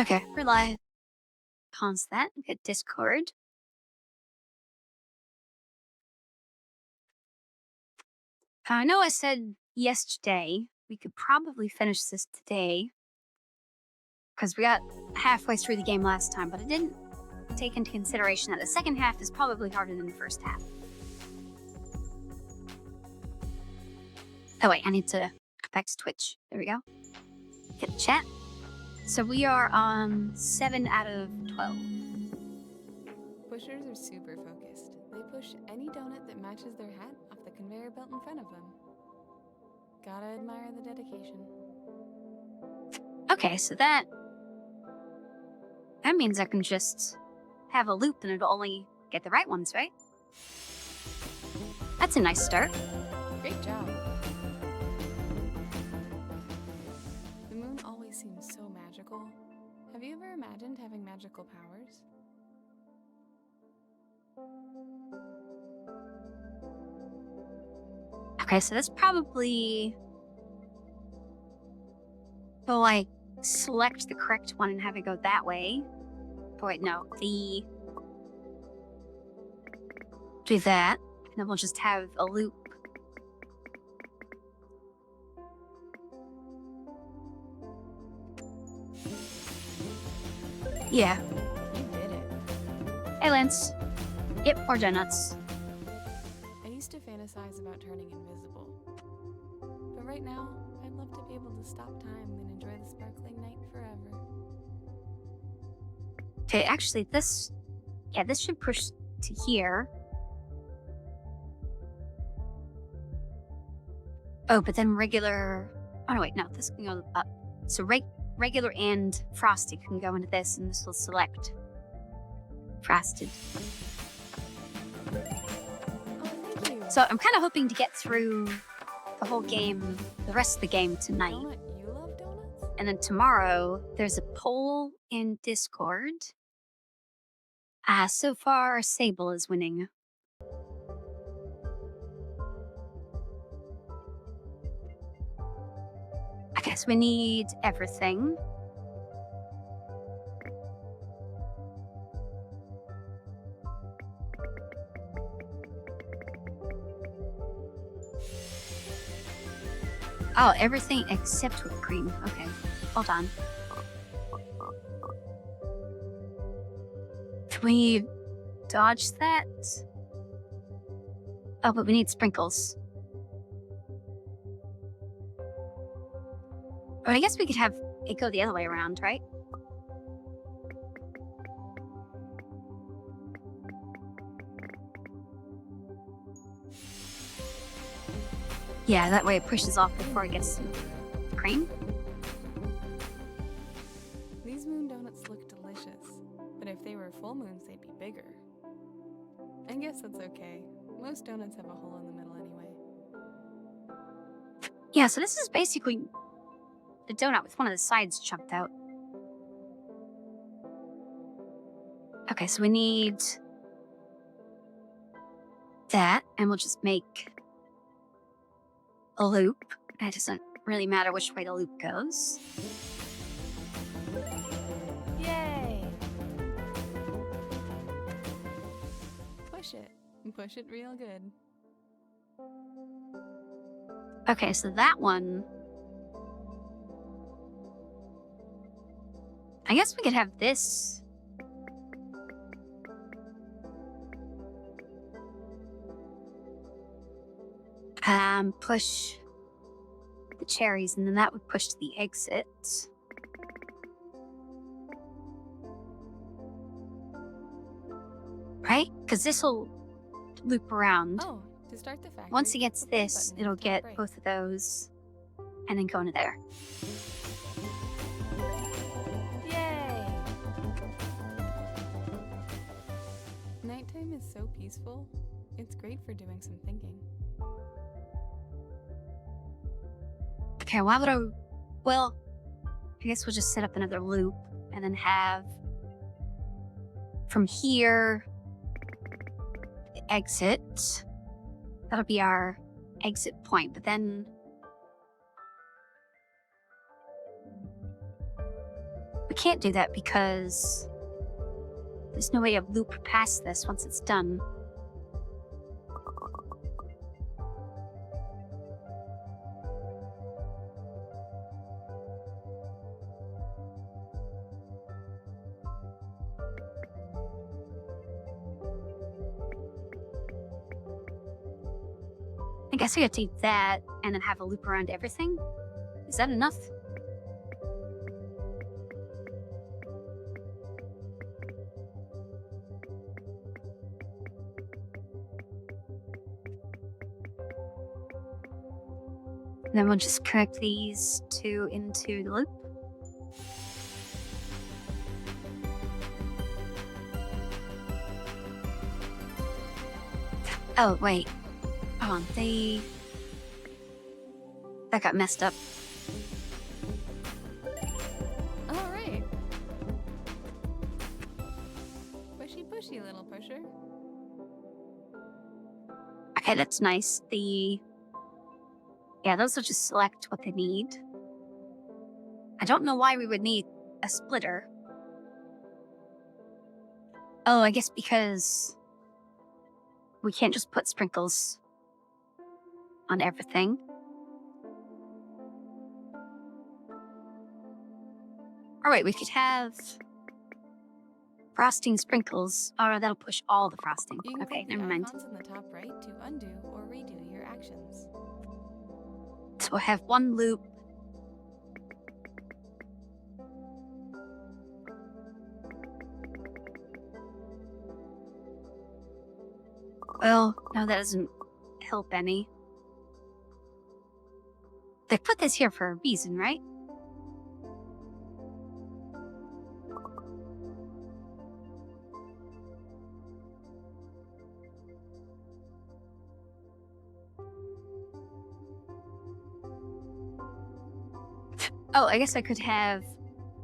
Okay, rely pause that. Get Discord. I know I said yesterday we could probably finish this today because we got halfway through the game last time, but I didn't take into consideration that the second half is probably harder than the first half. Oh wait, I need to go back to Twitch. There we go. Hit the chat. So we are on 7 out of 12. Pushers are super focused. They push any donut that matches their hat off the conveyor belt in front of them. Gotta admire the dedication. Okay, so that means I can just have a loop and it'll only get the right ones, right? That's a nice start. Great job. The moon always seems so magical. Have you ever imagined having magical powers? Okay, so that's probably to like select the correct one and have it go that way. Oh wait, no, do that, and then we'll just have a loop. Yeah. You did it. Hey, Lance. Yep, more donuts. I used to fantasize about turning invisible. But right now, I'd love to be able to stop time and enjoy the sparkling night forever. Okay, actually, this should push to here. Oh, but then regular. Oh no, wait, no, this can go up. So regular and frosty can go into this, and this will select frosted. Oh, thank you. So I'm kind of hoping to get through the whole game, the rest of the game tonight. Donut, you love donuts? And then tomorrow, there's a poll in Discord. So far, Sable is winning. I guess we need everything. Oh, everything except whipped cream. Okay, hold on. Can we dodge that? Oh, but we need sprinkles. But I guess we could have it go the other way around, right? Yeah, that way it pushes off before it gets to the cream. These moon donuts look delicious, but if they were full moons, they'd be bigger. I guess that's okay. Most donuts have a hole in the middle anyway. Yeah, so this is basically a donut with one of the sides chunked out. Okay, so we need that, and we'll just make a loop. It doesn't really matter which way the loop goes. Yay! Push it. Push it real good. Okay, so that one... I guess we could have this... push the cherries, and then that would push to the exit. Right? Because this will loop around. Oh, to start the factory. Once it gets the play this, button it'll is top get right. both of those, and then go into there. Yay! Nighttime is so peaceful. It's great for doing some thinking. Okay, why would I... Well, I guess we'll just set up another loop, and then have... From here... the exit. That'll be our exit point, but then... we can't do that because there's no way to loop past this once it's done. I guess I could do that and then have a loop around everything. Is that enough? Then we'll just connect these two into the loop. Oh, wait. Hold on, that got messed up. Alright. Pushy pushy, little pusher. Okay, that's nice. Yeah, those will just select what they need. I don't know why we would need a splitter. Oh, I guess because we can't just put sprinkles on everything. Or wait, we could have frosting sprinkles. Oh, that'll push all the frosting. You can Okay, click the never mind. icons in the top right to undo or redo your actions. So we'll have one loop. Well, no, that doesn't help any. They put this here for a reason, right? Oh, I guess I could have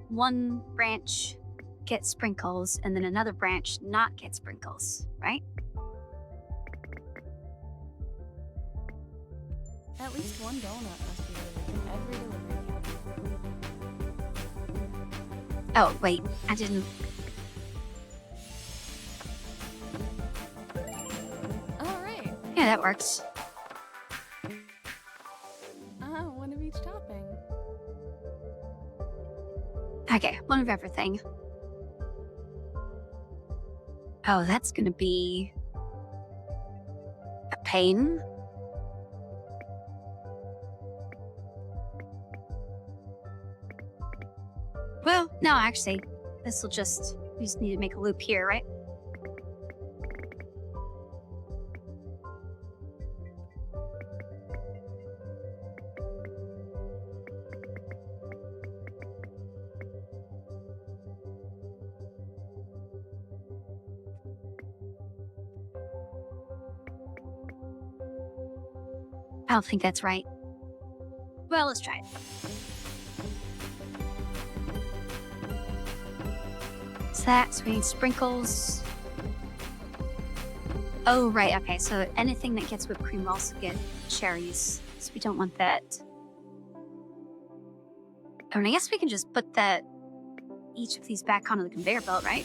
one branch get sprinkles and then another branch not get sprinkles, right? At least one donut must be delivered every delivery. Oh, wait, I didn't. Alright. Yeah, that works. One of each topping. Okay, one of everything. Oh, that's gonna be a pain. Well, no, actually, we just need to make a loop here, right? I don't think that's right. Well, let's try it. So we need sprinkles. Oh, right, okay, so anything that gets whipped cream will also get cherries, so we don't want that. Oh, and I guess we can just put each of these back onto the conveyor belt, right?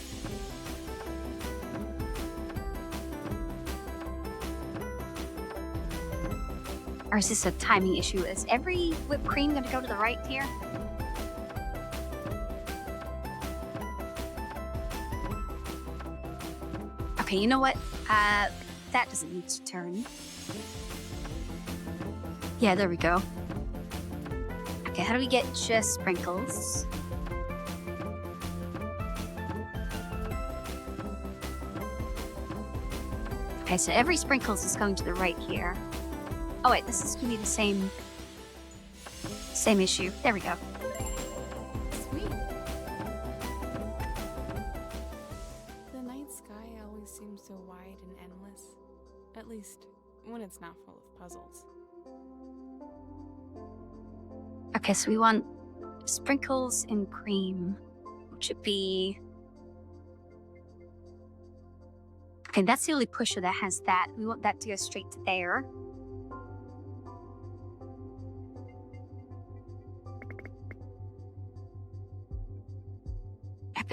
Or is this a timing issue? Is every whipped cream going to go to the right here? Okay, you know what? That doesn't need to turn. Yeah, there we go. Okay, how do we get just sprinkles? Okay, so every sprinkles is going to the right here. Oh wait, this is gonna be the same issue. There we go. Sweet. The night sky always seems so wide and endless. At least, when it's not full of puzzles. Okay, so we want sprinkles and cream, which would be... Okay, that's the only pusher that has that. We want that to go straight to there.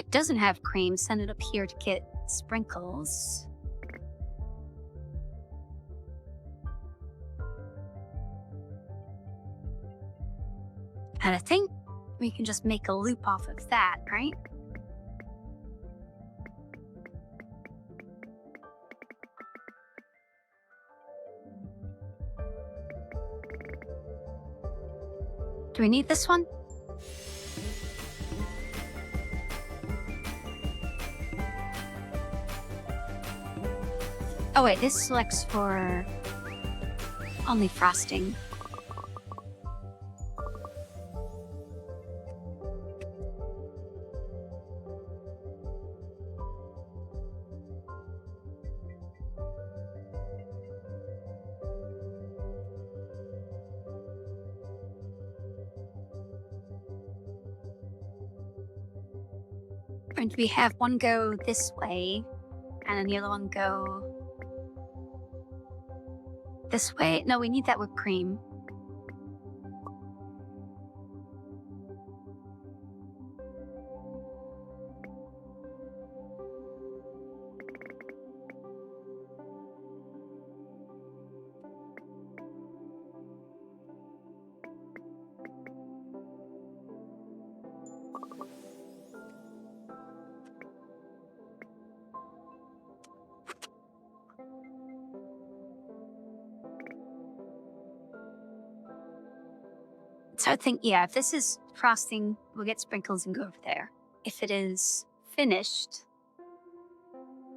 If it doesn't have cream, send it up here to get sprinkles. And I think we can just make a loop off of that, right? Do we need this one? Oh wait, this selects for only frosting. And we have one go this way, and then the other one go this way. No, we need that whipped cream. So I think, yeah, if this is frosting, we'll get sprinkles and go over there. If it is finished,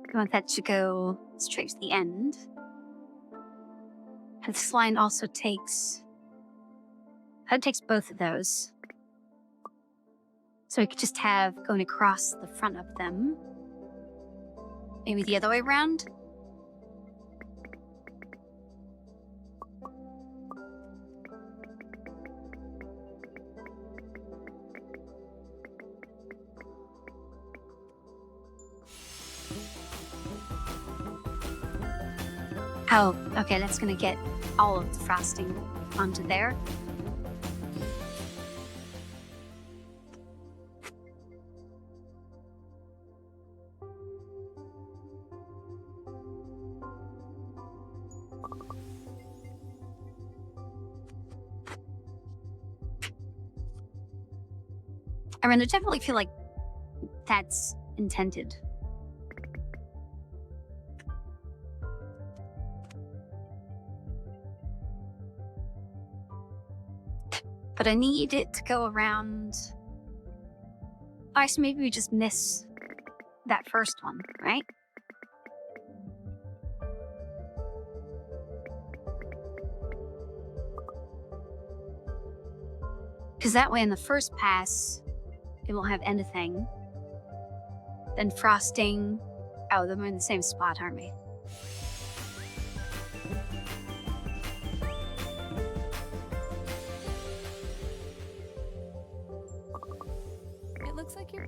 we want that to go straight to the end. And this line also takes, it takes both of those. So we could just have going across the front of them. Maybe the other way around. Oh, okay, that's gonna get all of the frosting onto there. I mean, I definitely feel like that's intended. But I need it to go around. I so maybe we just miss that first one, right? Because that way in the first pass, it won't have anything. Then frosting. Oh, then we're in the same spot, aren't we? It looks like you're...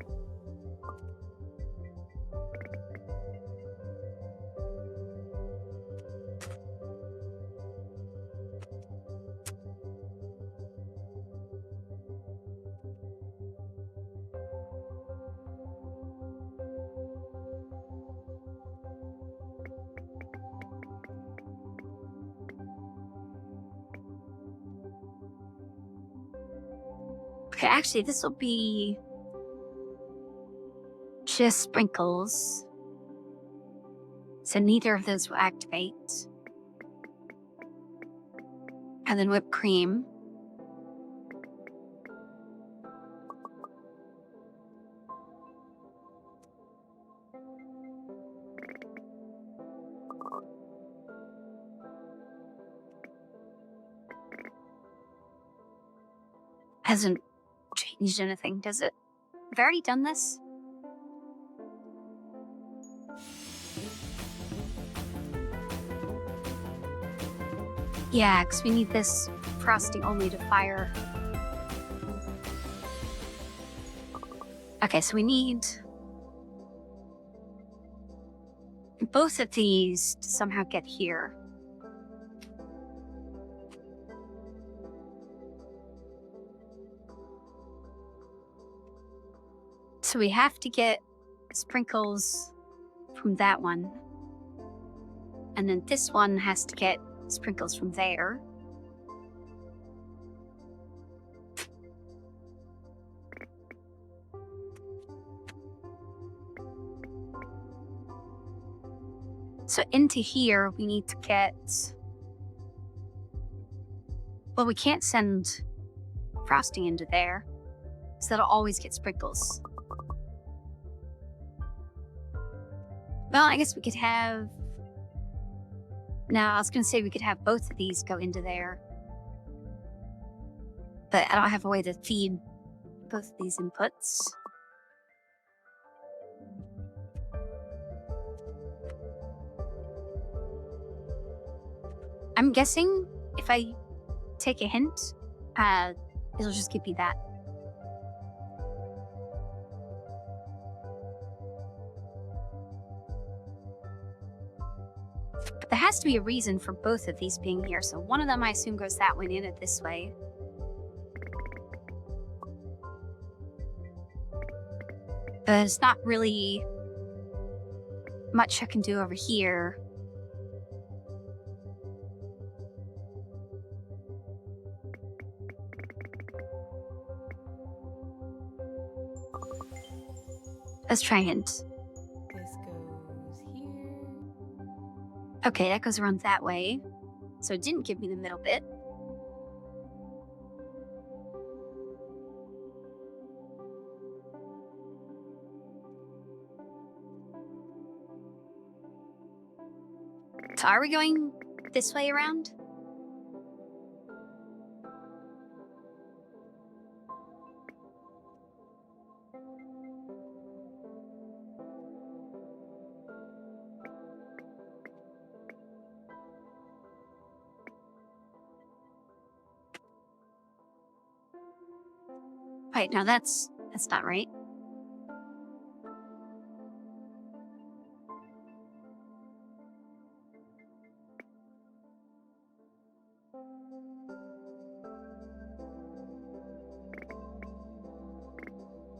Okay, actually, this will be just sprinkles. So neither of those will activate. And then whipped cream. Hasn't changed anything, does it? I've already done this. Yeah, because we need this frosting only to fire. Okay, so we need both of these to somehow get here. So So we have to get sprinkles from that one. And then this one has to get sprinkles from there. So into here, we need to get... Well, we can't send frosting into there, so that'll always get sprinkles. Well, I guess we could have... No, I was going to say we could have both of these go into there. But I don't have a way to feed both of these inputs. I'm guessing if I take a hint, it'll just give me that. But there has to be a reason for both of these being here, so one of them I assume goes that way and in it this way. But there's not really much I can do over here. Let's try a hint. This goes here. Okay, that goes around that way. So it didn't give me the middle bit. So are we going this way around? Wait, no, that's not right.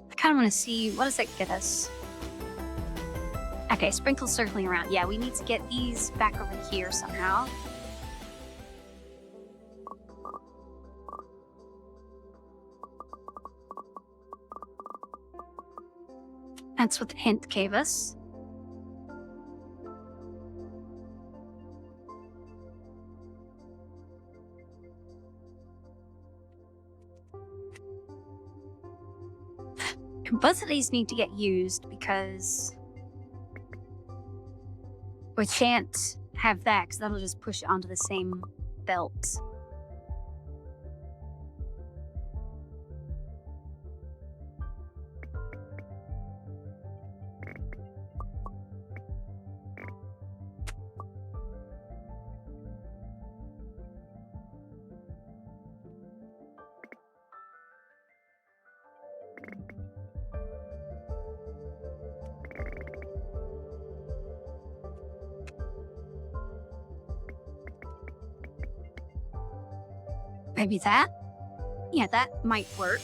I kind of want to see, what does that get us? Okay, sprinkles circling around. Yeah, we need to get these back over here somehow. That's what the hint gave us. Both of these need to get used because we can't have that because that'll just push it onto the same belt. Maybe that? Yeah, that might work.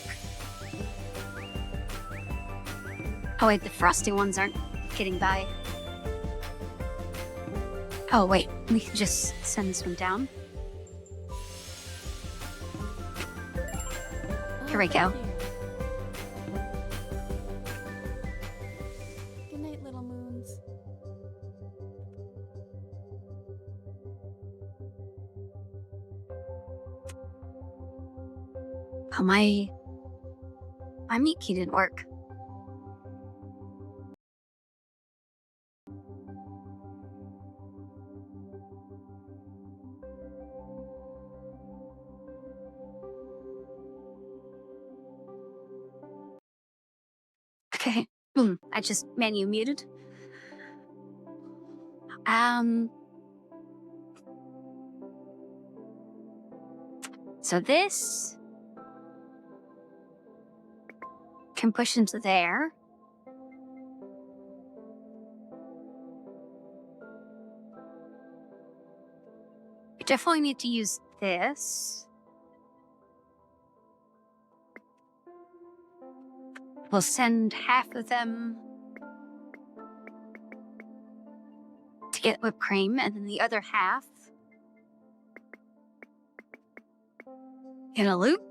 Oh wait, the frosting ones aren't getting by. Oh wait, we can just send this one down. Here we go. Good night, little moons. Oh, my meat key didn't work. Okay, boom, I just menu muted. So this can push into there. We definitely need to use this. We'll send half of them to get whipped cream, and then the other half in a loop.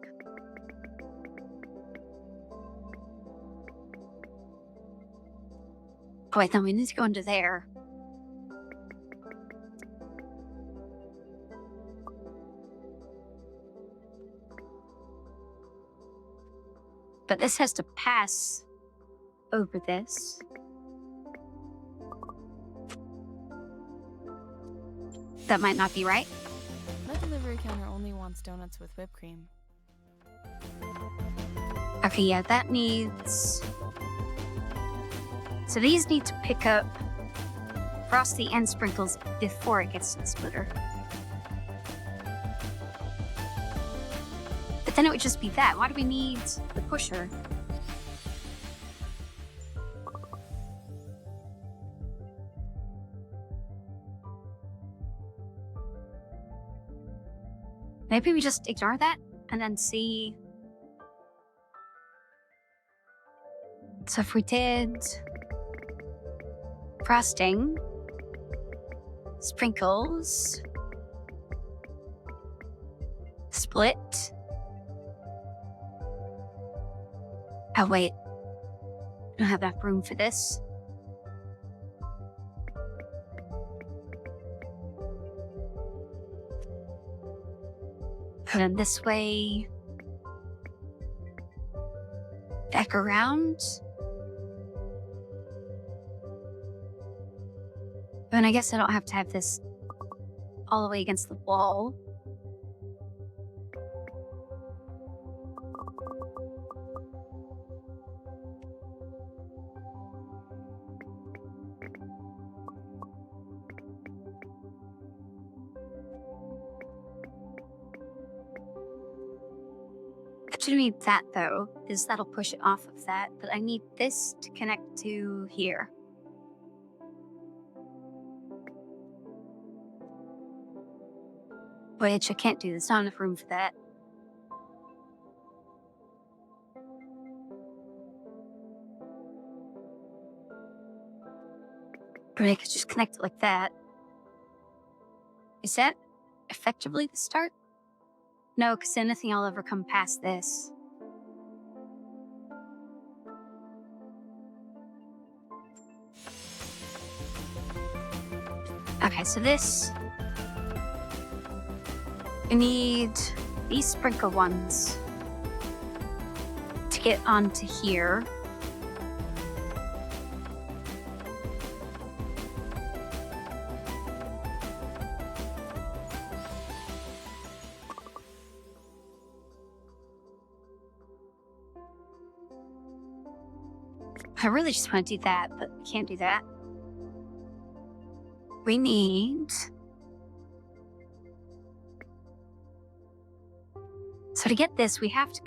Oh, wait, then we need to go into there. But this has to pass over this. That might not be right. That delivery counter only wants donuts with whipped cream. Okay, yeah, that needs... So these need to pick up Frosty and Sprinkles before it gets to the splitter. But then it would just be that. Why do we need the pusher? Maybe we just ignore that and then see. So if we did frosting, sprinkles, split. Oh, wait. I don't have enough room for this. And then this way. Back around. And I guess I don't have to have this all the way against the wall. I do need that though, because that'll push it off of that, but I need this to connect to here. Which I can't do, there's not enough room for that. But I could just connect it like that. Is that effectively the start? No, because then nothing will ever come past this. Okay, so this... I need these sprinkle ones to get onto here. I really just want to do that, but we can't do that. We need... So to get this, we have to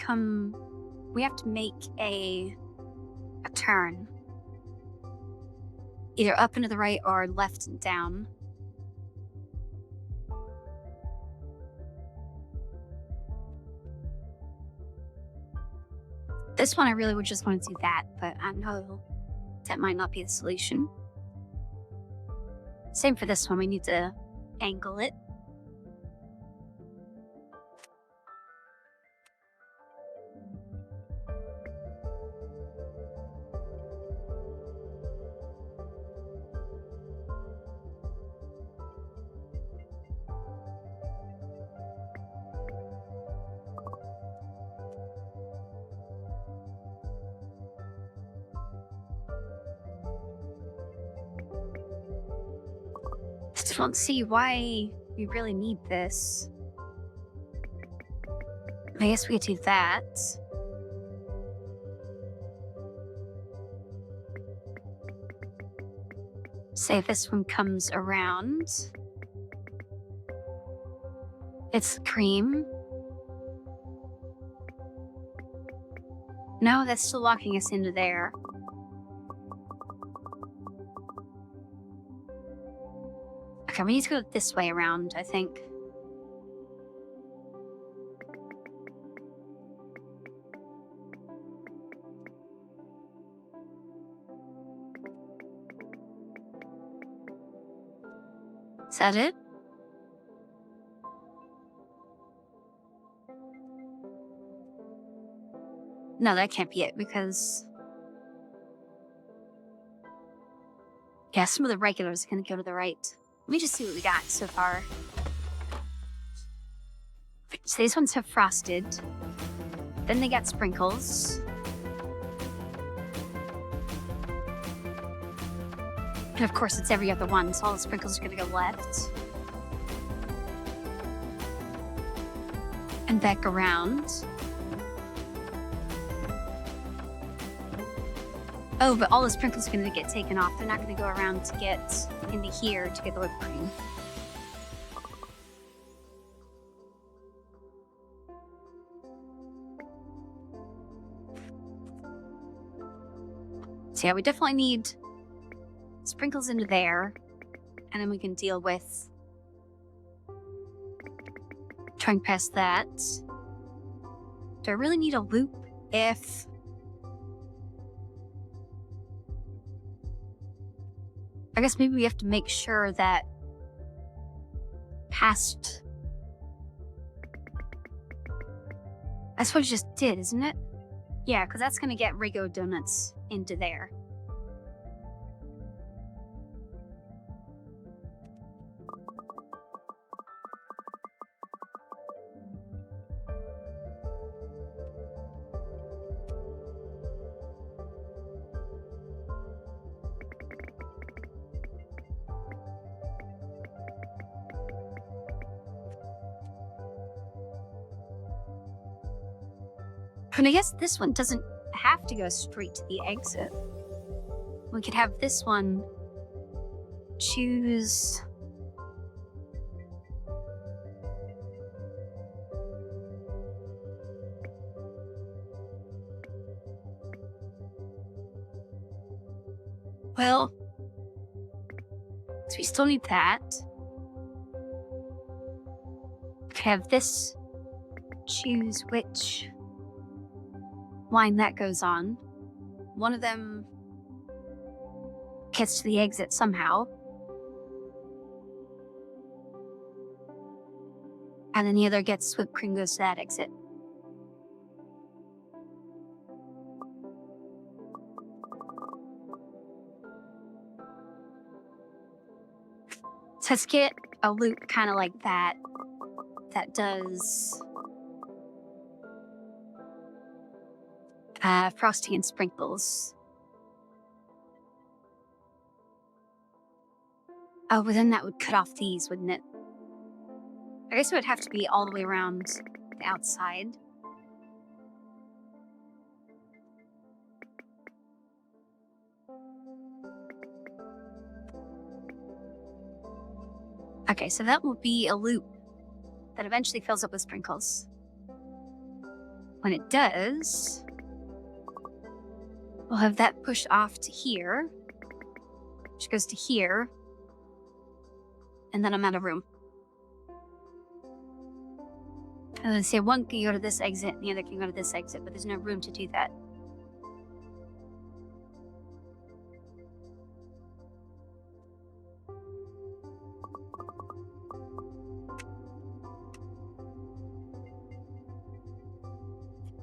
make a turn. Either up and to the right or left and down. This one I really would just want to do that, but I know that might not be the solution. Same for this one, we need to angle it. I don't see why we really need this. I guess we could do that. Say if this one comes around. It's cream. No, that's still locking us into there. Okay, we need to go this way around, I think. Is that it? No, that can't be it because... Yeah, some of the regulars are going to go to the right. Let me just see what we got so far. So these ones have frosted. Then they got sprinkles. And of course, it's every other one, so all the sprinkles are going to go left. And back around. Oh, but all the sprinkles are going to get taken off. They're not going to go around to get into here to get the whipped cream. So yeah, we definitely need sprinkles into there, and then we can deal with trying past that. Do I really need a loop if... I guess maybe we have to make sure that past... That's what you just did, isn't it? Yeah, because that's going to get Rigo donuts into there. And I guess this one doesn't have to go straight to the exit. We could have this one choose... Well, so we still need that. We could have this choose which line that goes on. One of them gets to the exit somehow. And then the other gets whipped cream, goes to that exit. So let's get a loop kind of like that. That does... frosting and sprinkles. Oh, but then that would cut off these, wouldn't it? I guess it would have to be all the way around the outside. Okay, so that will be a loop that eventually fills up with sprinkles. When it does... we'll have that pushed off to here, which goes to here, and then I'm out of room. And then say one can go to this exit, and the other can go to this exit, but there's no room to do that.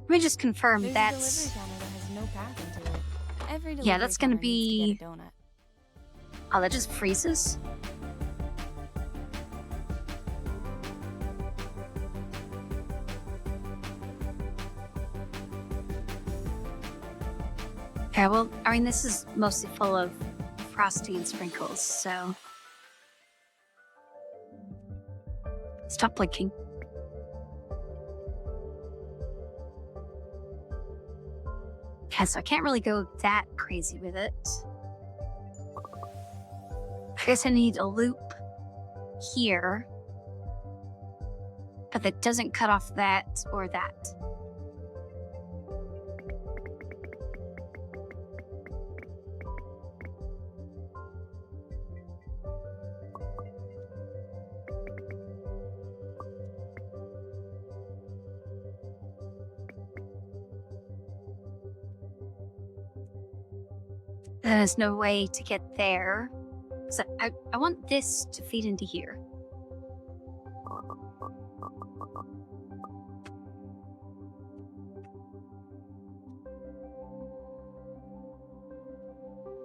Let me just confirm There's that's... a delivery counter that has no path into it. Every Yeah, that's gonna delivery counter needs be... to get a donut. Oh, that just freezes? Okay, well, I mean, this is mostly full of frosting and sprinkles, so... Stop blinking. Yeah, so I can't really go that crazy with it. I guess I need a loop here, but that doesn't cut off that or that. There's no way to get there So I want this to feed into here.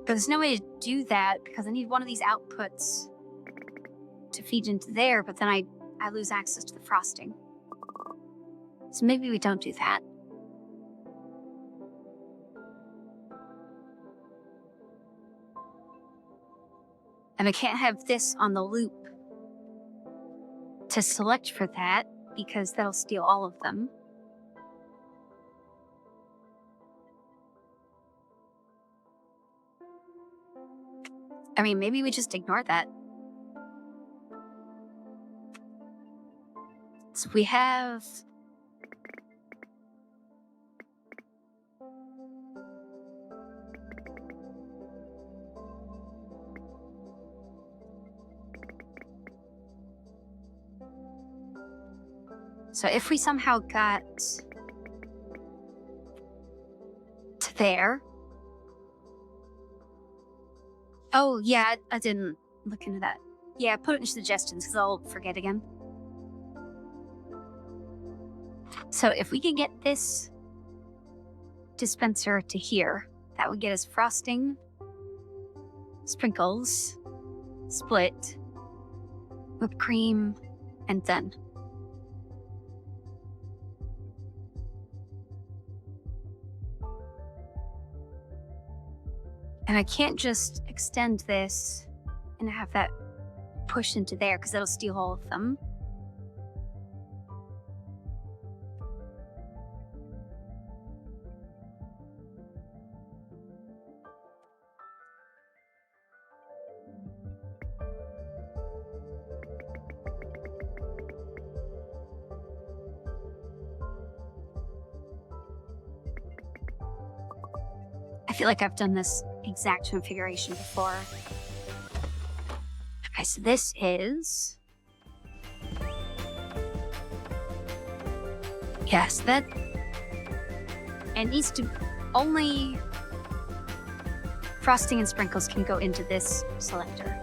But there's no way to do that because I need one of these outputs to feed into there, but then I lose access to the frosting. So maybe we don't do that. And I can't have this on the loop to select for that because that'll steal all of them. I mean, maybe we just ignore that. So we have... So if we somehow got to there... Oh, yeah, I didn't look into that. Yeah, put it in suggestions because I'll forget again. So if we can get this dispenser to here, that would get us frosting, sprinkles, split, whipped cream, and then. And I can't just extend this and have that push into there because that'll steal all of them. I feel like I've done this exact configuration before. Okay, so this is... Yes, that... It needs to... Only frosting and sprinkles can go into this selector.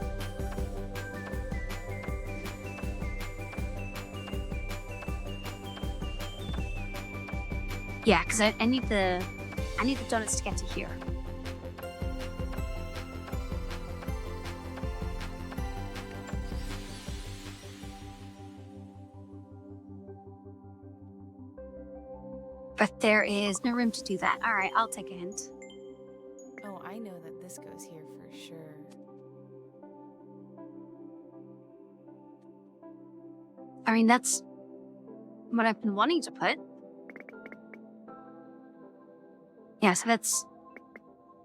Yeah, because I need the donuts to get to here. But there is no room to do that. All right, I'll take a hint. Oh, I know that this goes here for sure. I mean, that's what I've been wanting to put. Yeah, so that's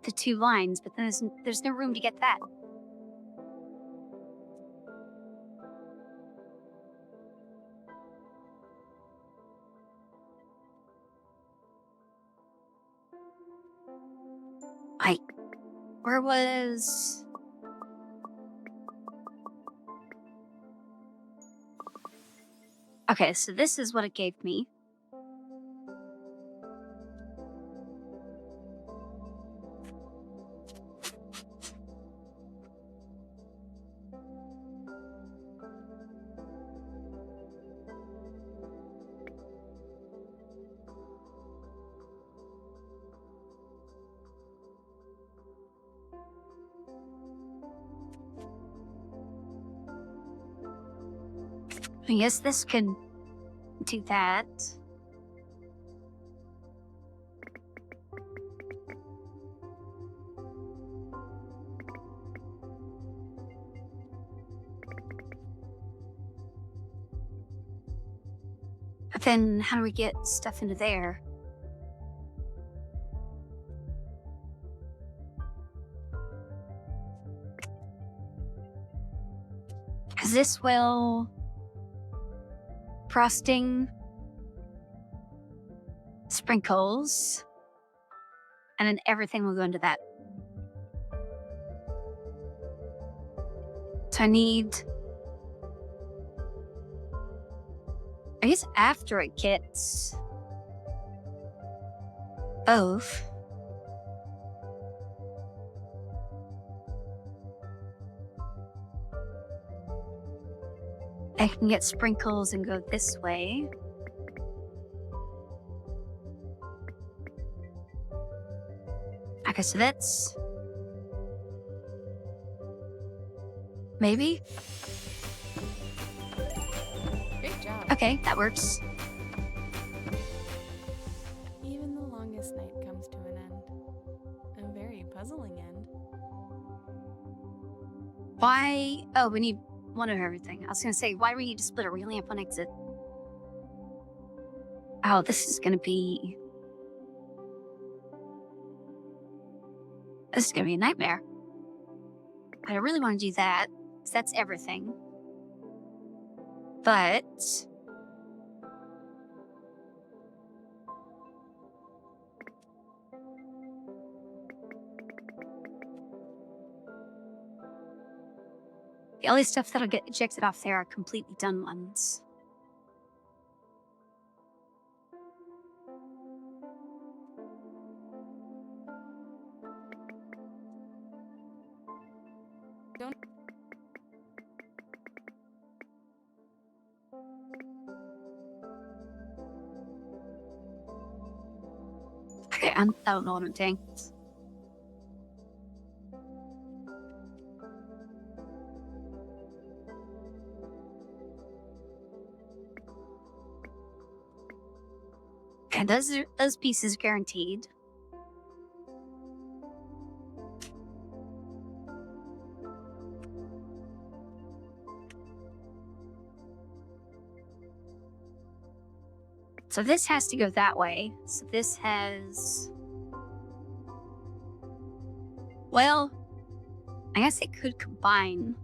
the 2 lines, but then there's no room to get that. Where was... Okay, so this is what it gave me. I guess this can do that. But then how do we get stuff into there? Because this will... Frosting, sprinkles, and then everything will go into that. So I need... I guess after it gets both. I can get sprinkles and go this way. Okay, so that's... maybe? Great job. Okay, that works. Even the longest night comes to an end. A very puzzling end. Why? Oh, we need one of everything. I was gonna say, why do we need to split a relamp on exit? Oh, this is gonna be... this is gonna be a nightmare. I don't really want to do that, because that's everything. But... the only stuff that'll get ejected off there are completely done ones. Don't. Okay, I don't know what I'm doing. Okay, those pieces guaranteed. So this has to go that way. So this has... well, I guess it could combine.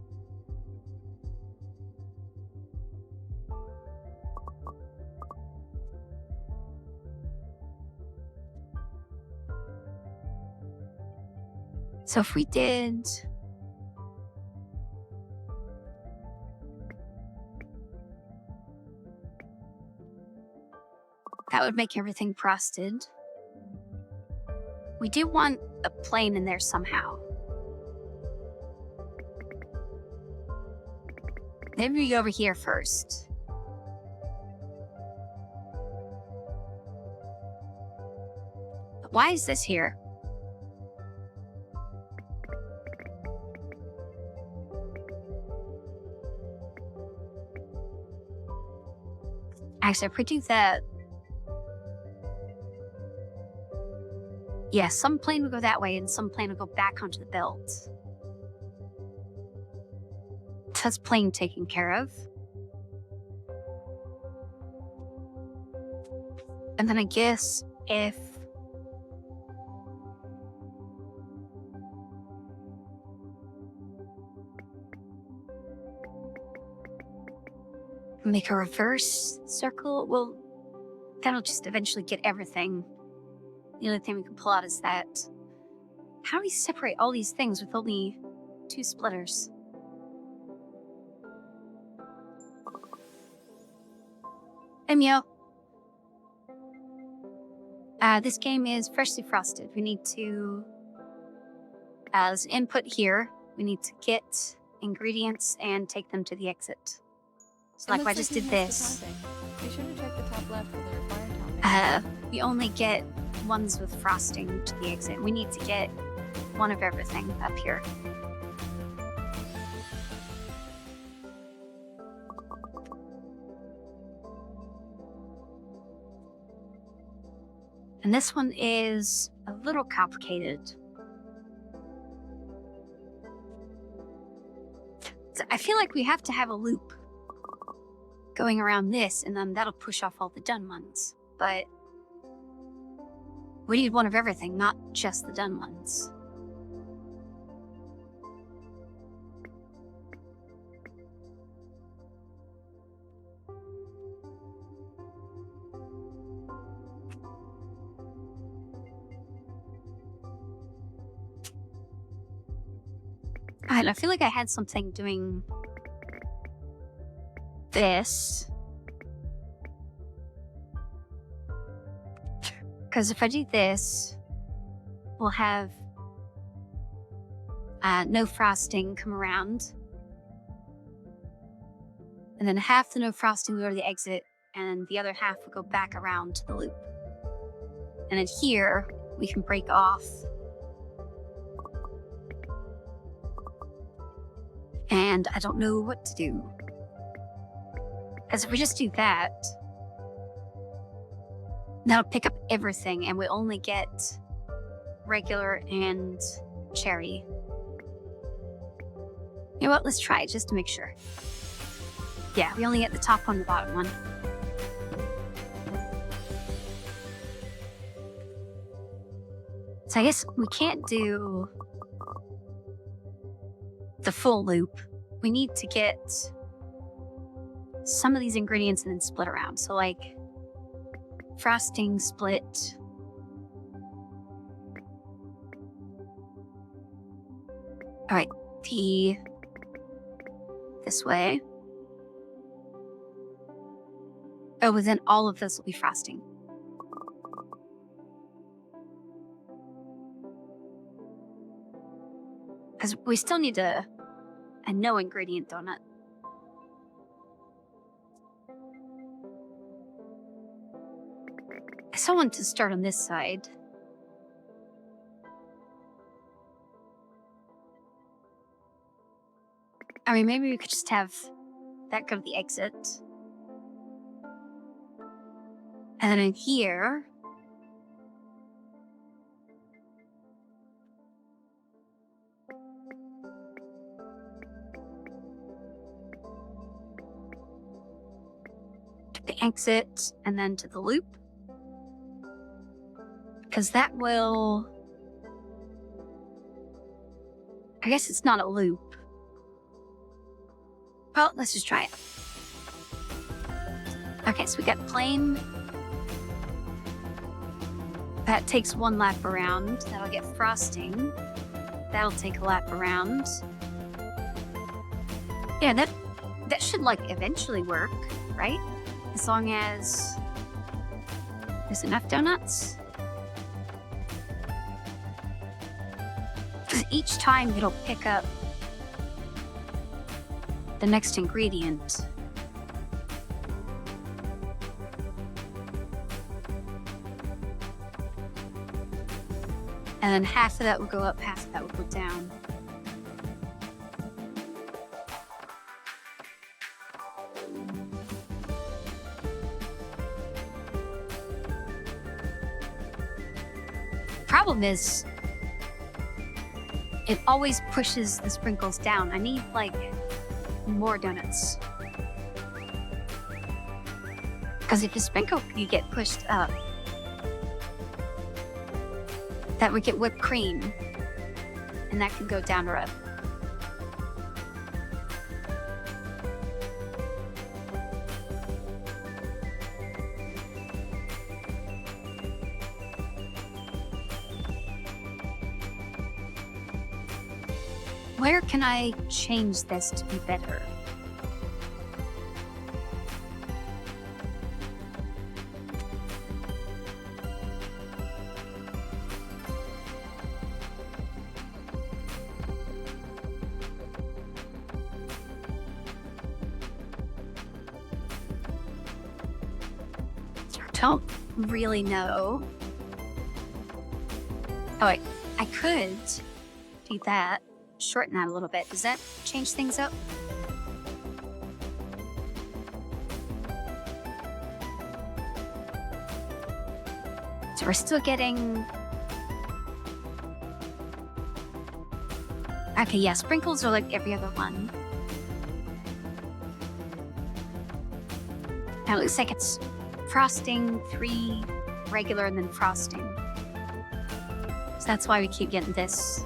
So if we did... that would make everything frosted. We do want a plane in there somehow. Maybe we go over here first. But why is this here? Actually, if we do that... yeah, some plane will go that way and some plane will go back onto the belt. That's plane taken care of. And then I guess if... make a reverse circle, well, that'll just eventually get everything. The only thing we can pull out is that. How do we separate all these things with only 2 splitters? Hey, Mio. This game is Freshly Frosted. We need to, as input here, we need to get ingredients and take them to the exit. So like if I just did this, You should have checked the top left for the required topping. we only get ones with frosting to the exit. We need to get one of everything up here. And this one is a little complicated. So I feel like we have to have a loop going around this, and then that'll push off all the done ones. But we need one of everything, not just the done ones. And I feel like I had something doing this. Because if I do this, we'll have no frosting come around. And And then half the no frosting will go to the exit, and the other half will go back around to the loop. And then here, we can break off. And I don't know what to do. Because if we just do that, that'll pick up everything, and we only get regular and cherry. You know what? Let's try it just to make sure. Yeah, we only get the top one and the bottom one. So I guess we can't do the full loop. We need to get some of these ingredients and then split around. So like frosting split. All right, this way. Oh, but then all of this will be frosting. Because we still need a no ingredient donut. I still want to start on this side. I mean, maybe we could just have that go to the exit. And then in here, to the exit and then to the loop. Because that will, I guess it's not a loop. Well, let's just try it. Okay, so we got plain. That takes one lap around. That'll get frosting. That'll take a lap around. Yeah, that should like eventually work, right? As long as there's enough donuts. Because each time it'll pick up the next ingredient. And then half of that will go up, half of that will go down. Problem is, it always pushes the sprinkles down. I need like more donuts. Because if the sprinkle you get pushed up, that would get whipped cream, and that can go down or up. Where can I change this to be better? Don't really know. Oh, wait, I could do that. Shorten that a little bit. Does that change things up? So we're still getting... Okay, yeah, sprinkles are like every other one. Now it looks like it's frosting, 3 regular, and then frosting. So that's why we keep getting this.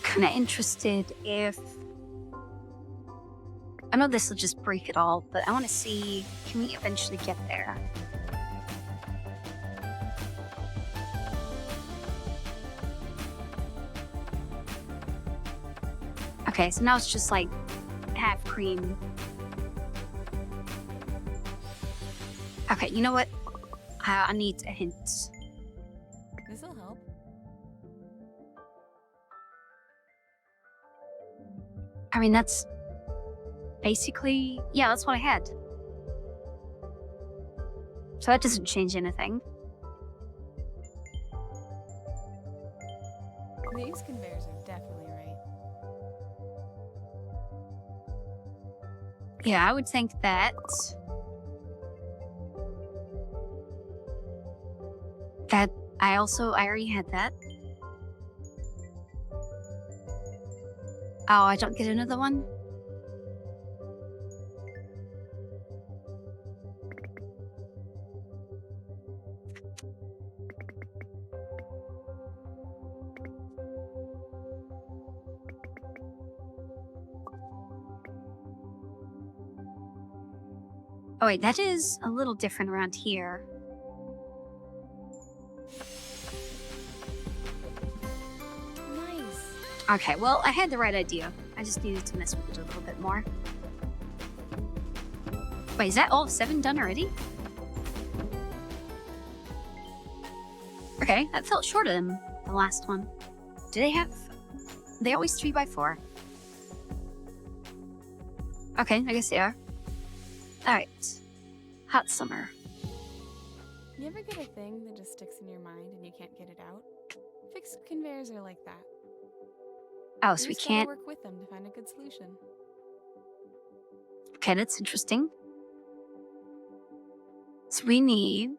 Kind of interested if... know this will just break it all, but I want to see, can we eventually get there? Okay, so now it's just like half cream. Okay, you know what? I need a hint. This'll help. I mean, that's basically, yeah, that's what I had. So that doesn't change anything. These conveyors are definitely right. Yeah, I would think that I already had that. Oh, I don't get another one? Oh wait, that is a little different around here. Nice. Okay, well, I had the right idea. I just needed to mess with it a little bit more. Wait, is that all 7 done already? Okay, that felt shorter than the last one. Do they have... They always 3x4. Okay, I guess they are. Alright. Hot summer. You ever get a thing that just sticks in your mind and you can't get it out? Fixed conveyors are like that. Oh, You so we just gotta can't... work with them to find a good solution. Okay, that's interesting. So we need...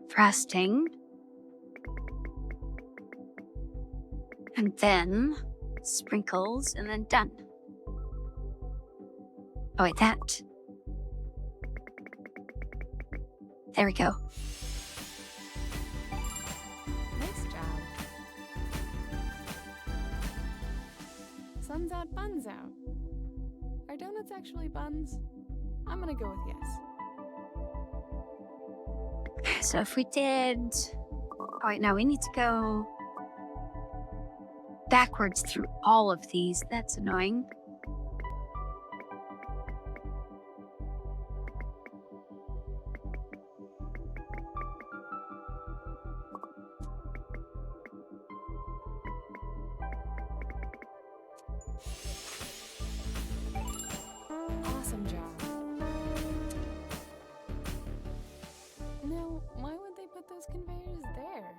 frosting. And then sprinkles, and then done. Oh wait, that. There we go. Nice job. Sun's out, buns out. Are donuts actually buns? I'm gonna go with yes. So if we did... Oh wait, no, we need to go backwards through all of these. That's annoying. Awesome job. Now, why would they put those conveyors there?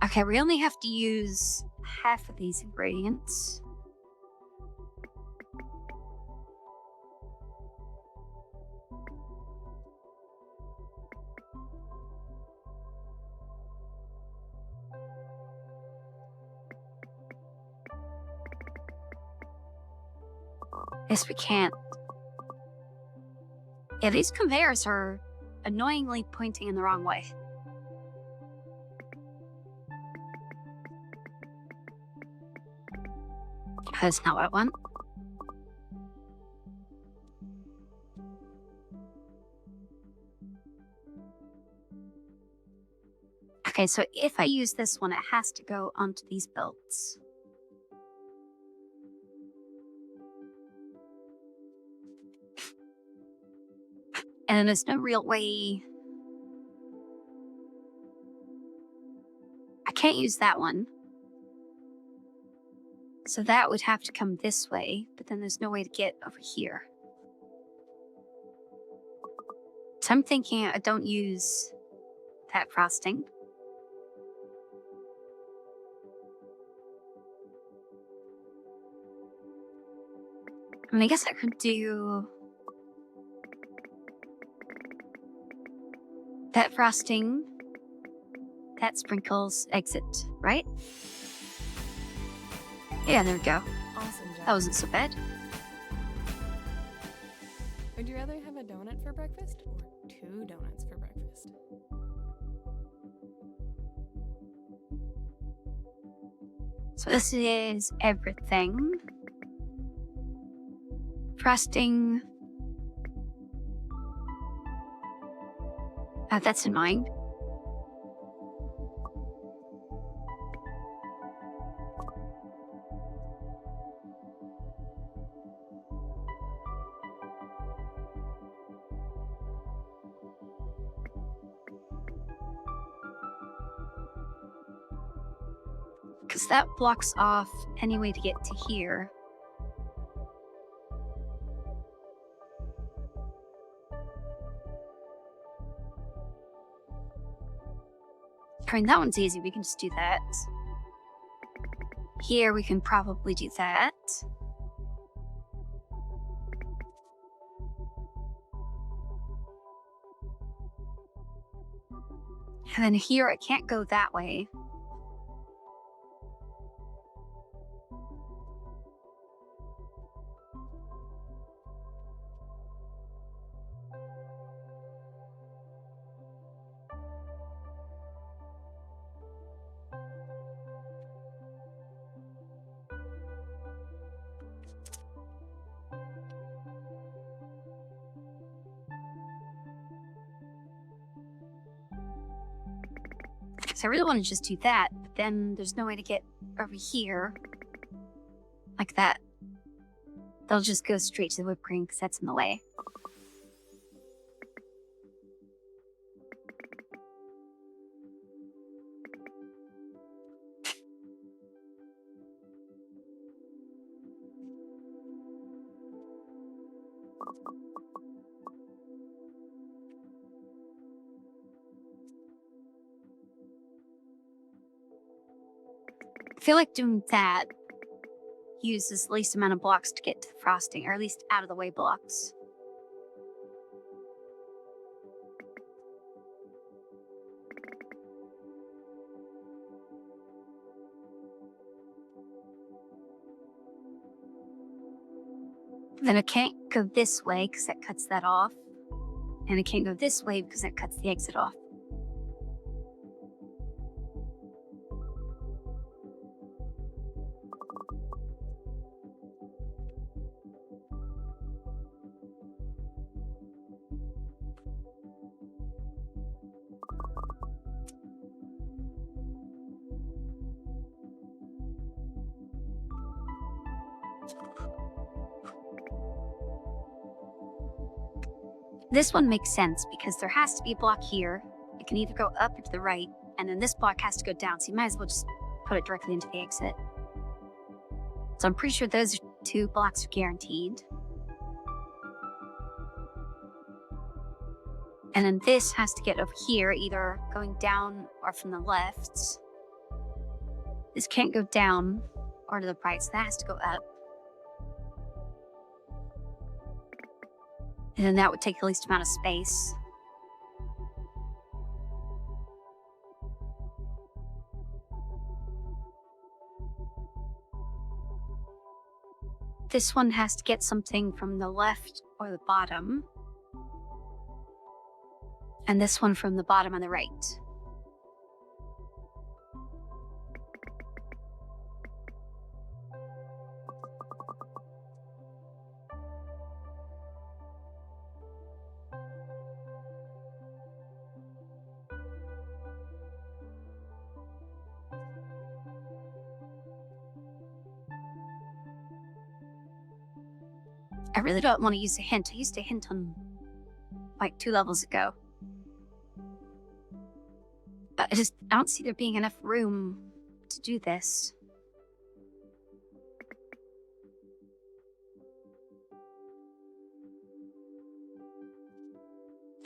Okay, we only have to use half of these ingredients. Yes, we can't. Yeah, these conveyors are annoyingly pointing in the wrong way. That's not what I want. Okay, so if I use this one, it has to go onto these belts. And there's no real way... I can't use that one. So that would have to come this way, but then there's no way to get over here. So I'm thinking I don't use that frosting. I mean, I guess I could do that frosting, that sprinkles, exit, right? Yeah, there we go. Awesome job. That wasn't so bad. Would you rather have a a donut for breakfast or 2 donuts for breakfast? So this is everything. Frosting. That's in mind. Because that blocks off any way to get to here. I mean, that one's easy. We can just do that. Here, we can probably do that. And then here, it can't go that way. So I really want to just do that, but then there's no way to get over here like that. They'll just go straight to the whipped cream because that's in the way. I feel like doing that uses the least amount of blocks to get to the frosting, or at least out of the way blocks. Then it can't go this way because that cuts that off. And it can't go this way because that cuts the exit off. This one makes sense because there has to be a block here. It can either go up or to the right, and then this block has to go down, so you might as well just put it directly into the exit. So I'm pretty sure those 2 blocks are guaranteed. And then this has to get over here, either going down or from the left. This can't go down or to the right, so that has to go up. And then that would take the least amount of space. This one has to get something from the left or the bottom. And this one from the bottom on the right. I really don't want to use a hint. I used a hint on like 2 levels ago. But I don't see there being enough room to do this.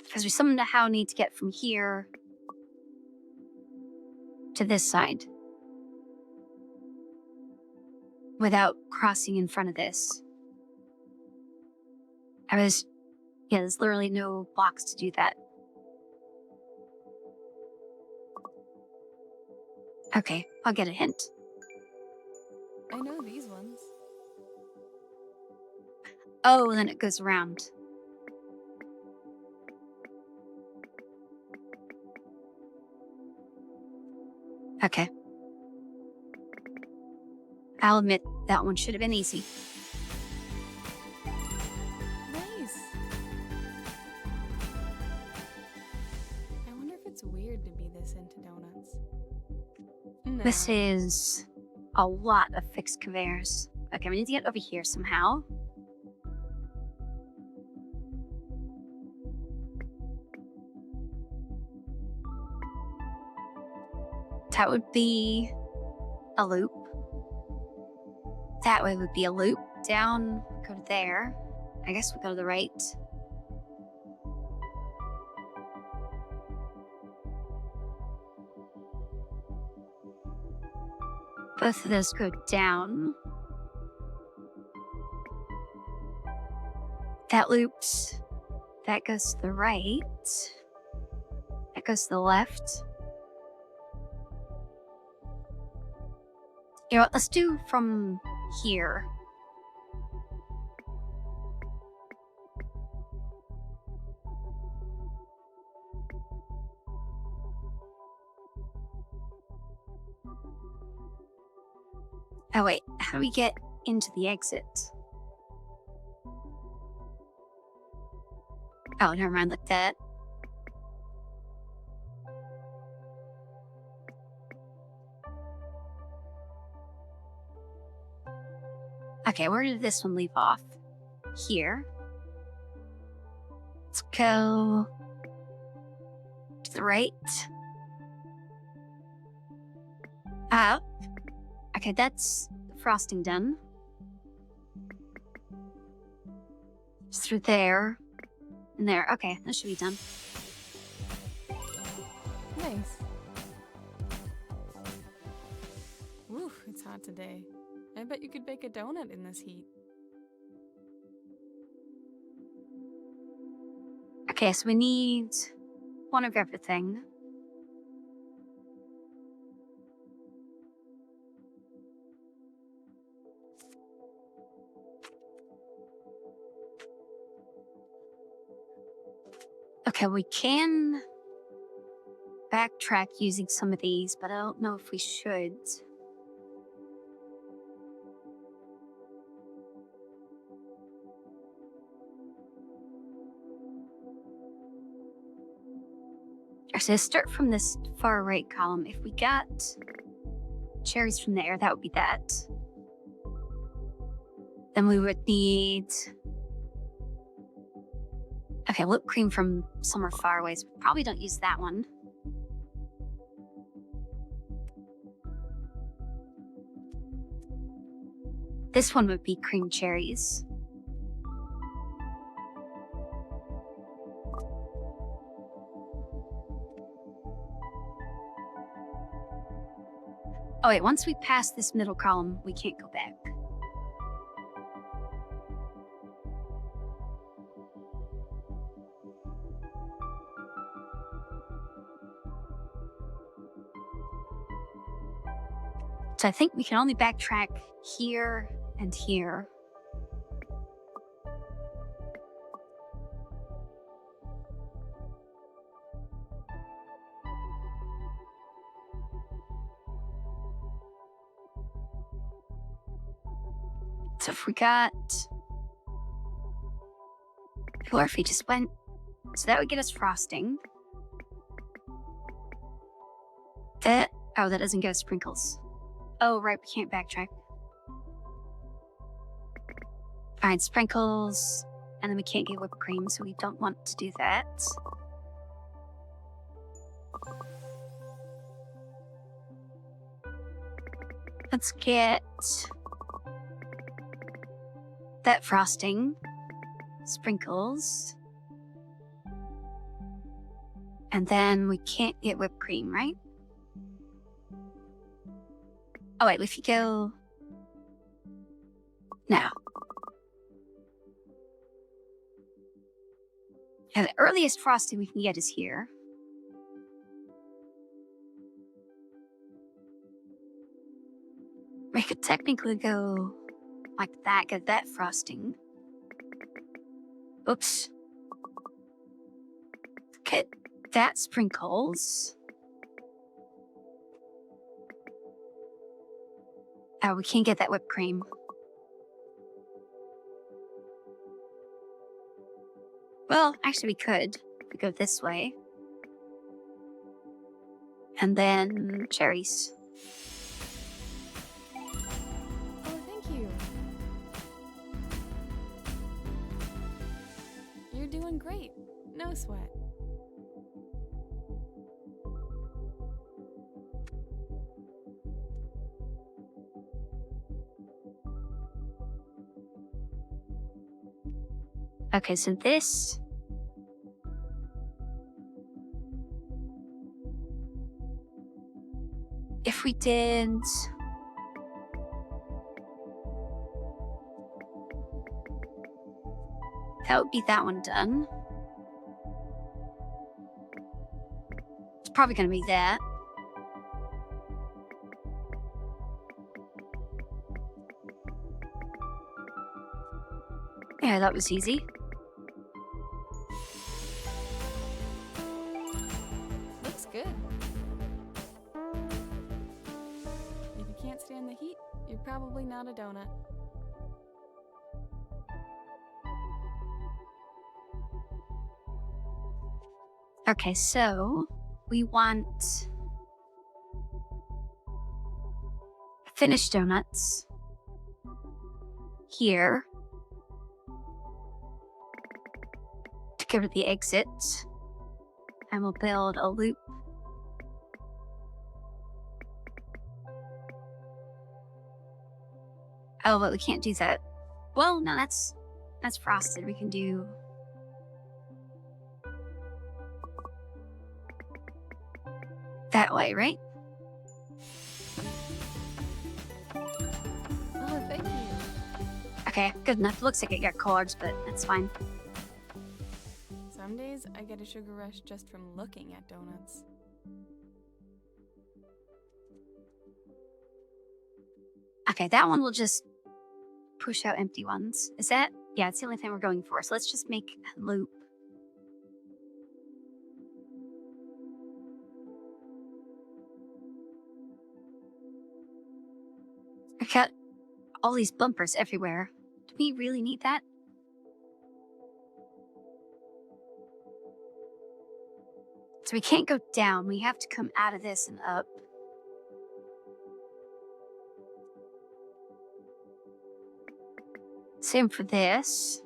Because we somehow need to get from here to this side without crossing in front of this. There's literally no blocks to do that. Okay, I'll get a hint. I know these ones. Oh, and then it goes around. Okay. I'll admit that one should have been easy. Nice. I wonder if it's weird to be this into donuts. No. This is a lot of fixed conveyors. Okay, we need to get over here somehow. That would be a loop. That way would be a loop. Down, go to there. I guess we go to the right. Both of those go down. That loops. That goes to the right. That goes to the left. You know what? Let's do from here. Oh wait, how do we get into the exit? Oh, never mind, like that. Okay, where did this one leave off? Here. Let's go to the right. Up. Okay, that's frosting done. Just through there and there. Okay, that should be done. Nice. Woo, it's hot today. I bet you could bake a donut in this heat. Okay, so we need one of everything. Okay, we can backtrack using some of these, but I don't know if we should. So let's start from this far right column. If we got cherries from there, that would be that. Then we would need... Okay, whipped cream from somewhere far away, so we probably don't use that one. This one would be cream cherries. Oh wait, once we pass this middle column, we can't go back. So I think we can only backtrack here and here. So if we got... Or if we just went... So that would get us frosting. That... Oh, that doesn't get us sprinkles. Oh, right, we can't backtrack. Fine, sprinkles, and then we can't get whipped cream, so we don't want to do that. Let's get that frosting, sprinkles, and then we can't get whipped cream, right? Oh wait, if you go... No. Yeah, the earliest frosting we can get is here. We could technically go like that, get that frosting. Oops. Get that sprinkles. Oh, we can't get that whipped cream. Well, actually we could. If we go this way. And then cherries. Oh, thank you. You're doing great. No sweat. Okay, so this... If we did... That would be that one done. It's probably going to be that. Yeah, that was easy. Looks good. If you can't stand the heat, you're probably not a donut. Okay, so we want finished donuts here to go to the exit, and we'll build a loop. Oh, but we can't do that. Well, no, that's frosted. We can do... that way, right? Oh, thank you. Okay, good enough. Looks like it got colored, but that's fine. Some days I get a sugar rush just from looking at donuts. Okay, that one will just push out empty ones. Is that? Yeah, it's the only thing we're going for. So let's just make a loop. I got all these bumpers everywhere. Do we really need that? So we can't go down. We have to come out of this and up. Same for this.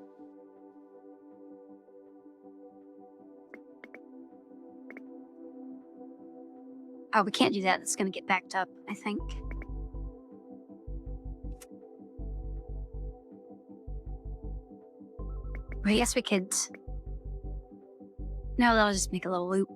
Oh, we can't do that. It's going to get backed up, I think. Well, yes, we could. No, that'll just make a little loop.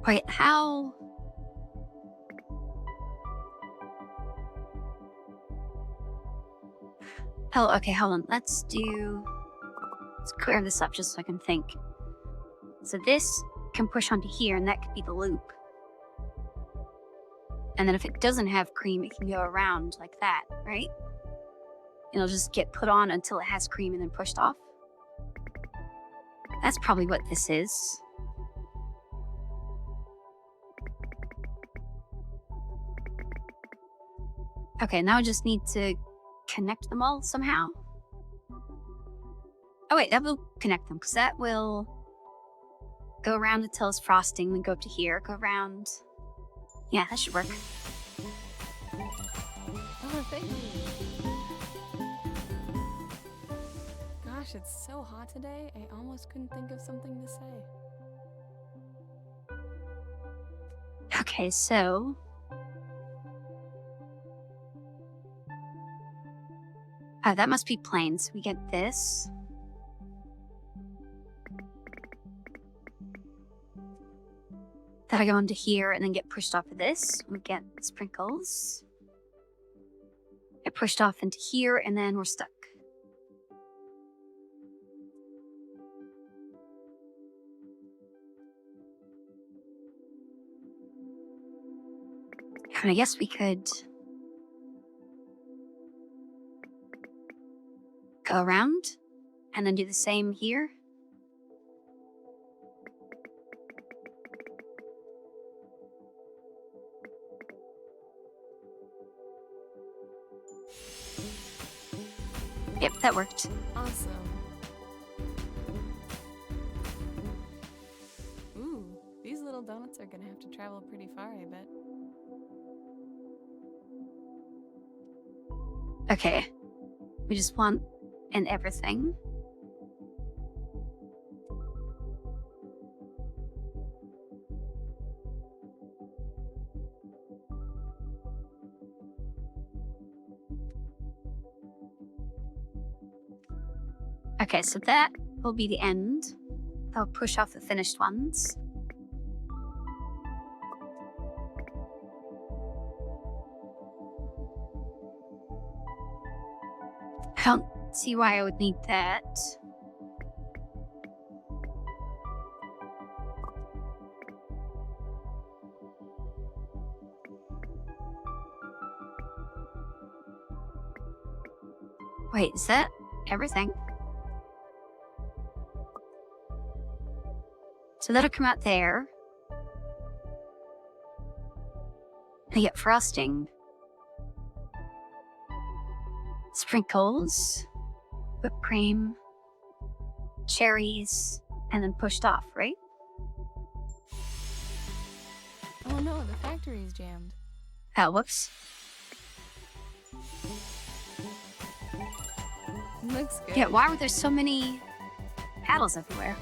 Wait, how? Oh, okay, hold on. Let's clear this up just so I can think. So this can push onto here, and that could be the loop. And then if it doesn't have cream, it can go around like that, right? It'll just get put on until it has cream and then pushed off. That's probably what this is. Okay, now I just need to connect them all somehow. Oh wait, that will connect them, because that will go around until it's frosting, then go up to here, go around. Yeah, that should work. Oh, thank you. Gosh, it's so hot today, I almost couldn't think of something to say. Okay, so... oh, that must be plain, so we get this. That'll go into here and then get pushed off of this. We get sprinkles. Get pushed off into here, and then we're stuck. And I guess we could go around and then do the same here. Yep, that worked. Awesome. Ooh, these little donuts are gonna have to travel pretty far, I bet. Okay. We just want an everything. Okay, so that will be the end. I'll push off the finished ones. I don't see why I would need that. Wait, is that everything? So that'll come out there. I get frosting. Sprinkles. Whipped cream. Cherries. And then pushed off, right? Oh no, the factory's jammed. Oh, whoops. Looks good. Yeah, why were there so many paddles everywhere?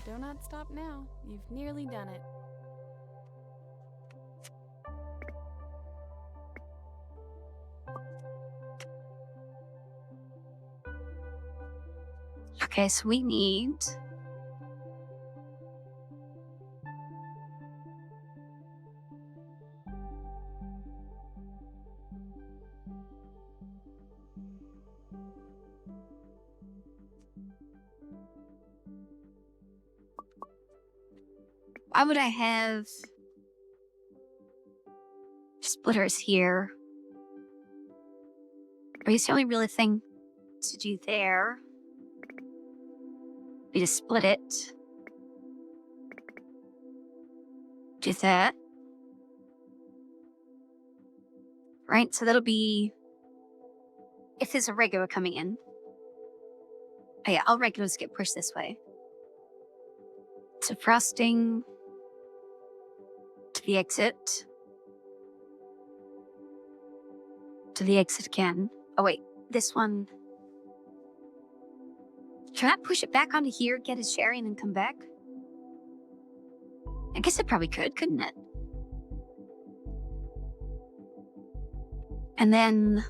Do not stop now. You've nearly done it. Okay, so we need... Why would I have splitters here? I guess the only really thing to do there would be to split it. Do that. Right, so that'll be... If there's a regular coming in. Oh yeah, all regulars get pushed this way. So frosting to the exit. To the exit again. Oh wait, this one. Should I push it back onto here, get his sherry, and then come back? I guess it probably could, couldn't it? And then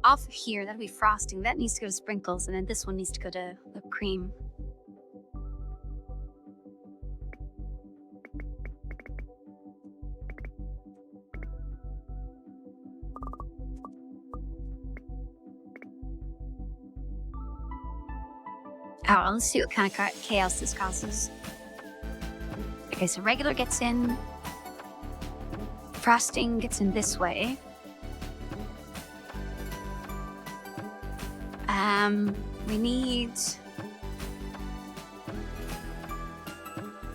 off of here, that'll be frosting. That needs to go to sprinkles, and then this one needs to go to whipped cream. Oh, let's see what kind of chaos this causes. Okay, so regular gets in. Frosting gets in this way. We need...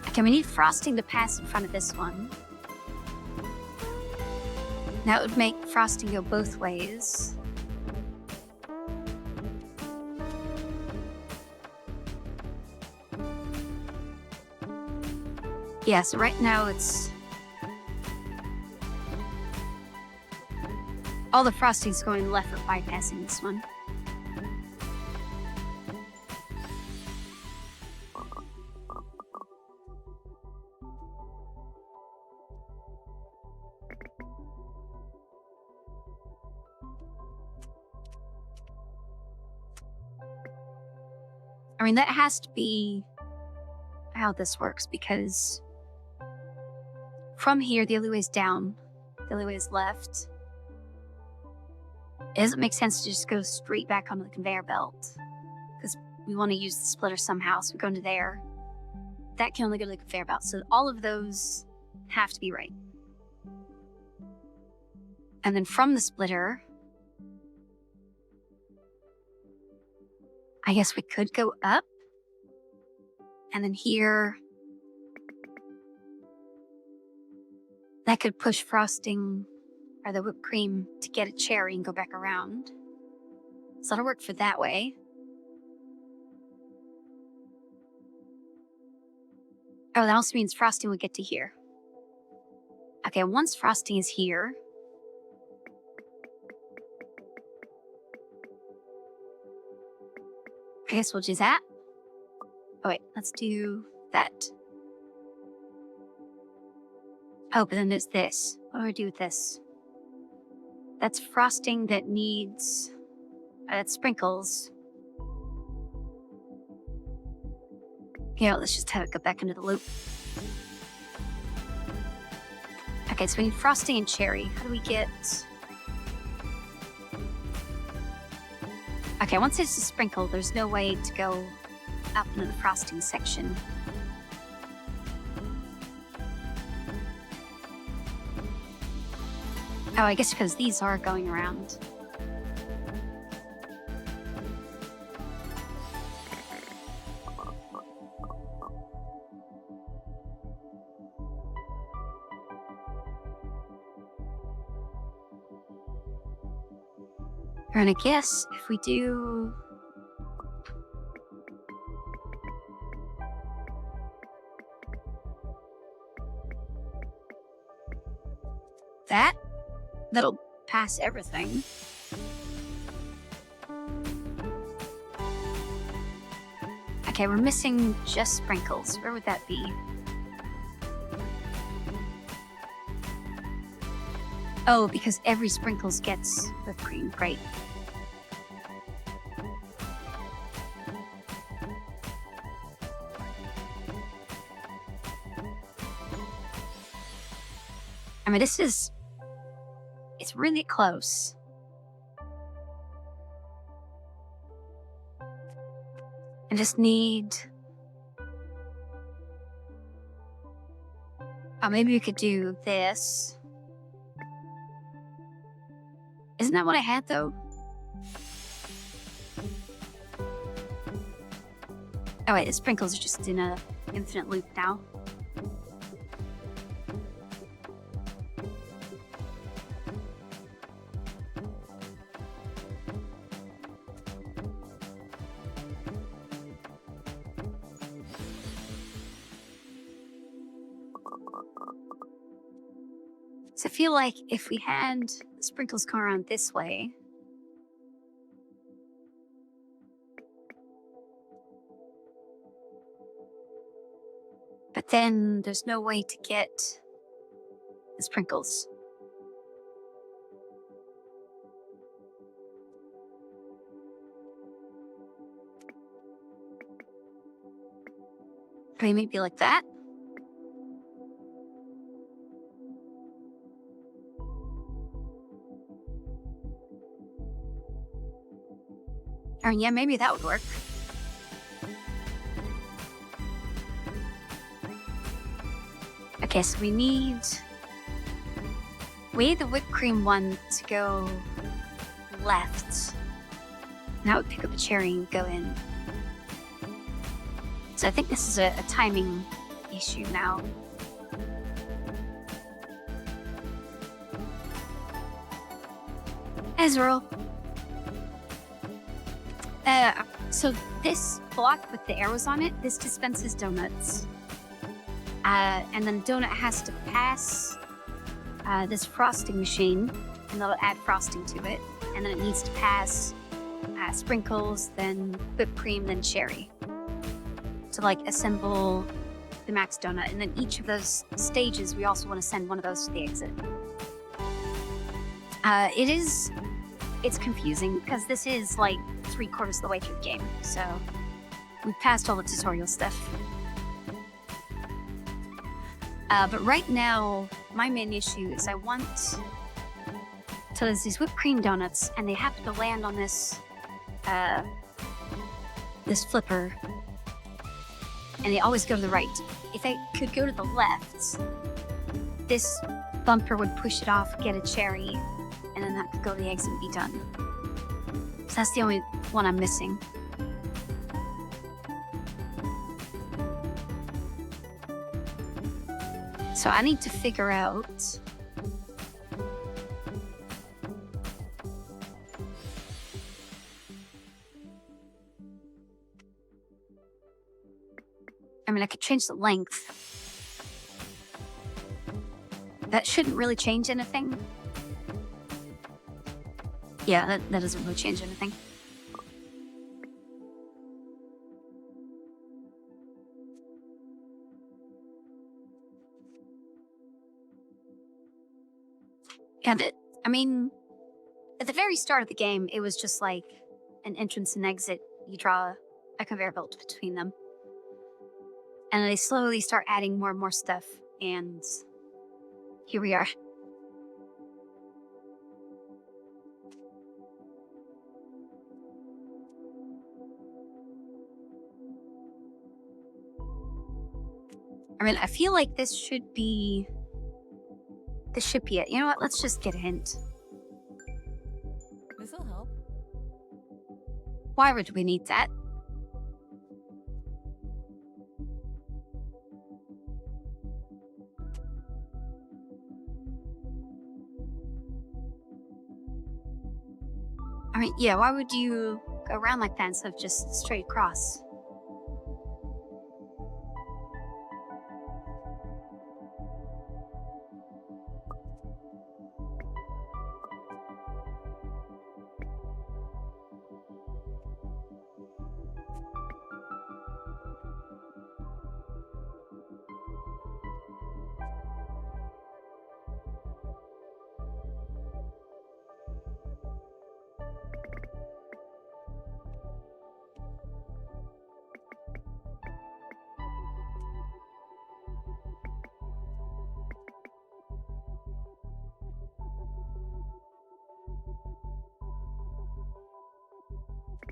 Okay, we need frosting to pass in front of this one. That would make frosting go both ways. Yeah, so right now it's... all the frosting's going left but bypassing this one. I mean, that has to be how this works, because from here, the only way is down. The only way is left. It doesn't make sense to just go straight back onto the conveyor belt, because we want to use the splitter somehow, so we go into there. That can only go to the conveyor belt, so all of those have to be right. And then from the splitter, I guess we could go up. And then here, that could push frosting or the whipped cream to get a cherry and go back around. So that'll work for that way. Oh, that also means frosting would get to here. Okay, once frosting is here, I guess we'll do that. Oh wait, let's do that. Oh, but then there's this. What do I do with this? That's frosting that needs... that's sprinkles. Yeah, let's just have it go back into the loop. Okay, so we need frosting and cherry. How do we get... Okay, once it's a sprinkle, there's no way to go up into the frosting section. Oh, I guess because these are going around. And I guess if we do... that, that'll pass everything. Okay, we're missing just sprinkles. Where would that be? Oh, because every sprinkles gets whipped cream. Great. I mean, this is... it's really close. I just need... oh, maybe we could do this. Isn't that what I had, though? Oh, wait, the sprinkles are just in a infinite loop now. So I feel like if we had the sprinkles come around this way, but then there's no way to get the sprinkles. Okay, maybe like that. Or yeah, maybe that would work. Okay, so we need the whipped cream one to go left. And that would pick up a cherry and go in. So I think this is a timing issue now. Ezreal. So this block with the arrows on it, this dispenses donuts. And then donut has to pass this frosting machine, and that'll add frosting to it. And then it needs to pass sprinkles, then whipped cream, then cherry to like assemble the max donut. And then each of those stages, we also want to send one of those to the exit. It's confusing because this is like 3/4 of the way through the game, so we've passed all the tutorial stuff. But right now, my main issue is I want... so there's these whipped cream donuts, and they happen to land on this this flipper, and they always go to the right. If they could go to the left, this bumper would push it off, get a cherry, and then that could go to the exit and be done. So that's the only one I'm missing. So I need to figure out I mean, I could change the length. That shouldn't really change anything. Yeah, that doesn't really change anything. And I mean, at the very start of the game, it was just like an entrance and exit. You draw a conveyor belt between them. And they slowly start adding more and more stuff. And here we are. I mean, I feel like this should be it. You know what? Let's just get a hint. This'll help. Why would we need that? I mean, yeah, why would you go around like that instead of just straight across?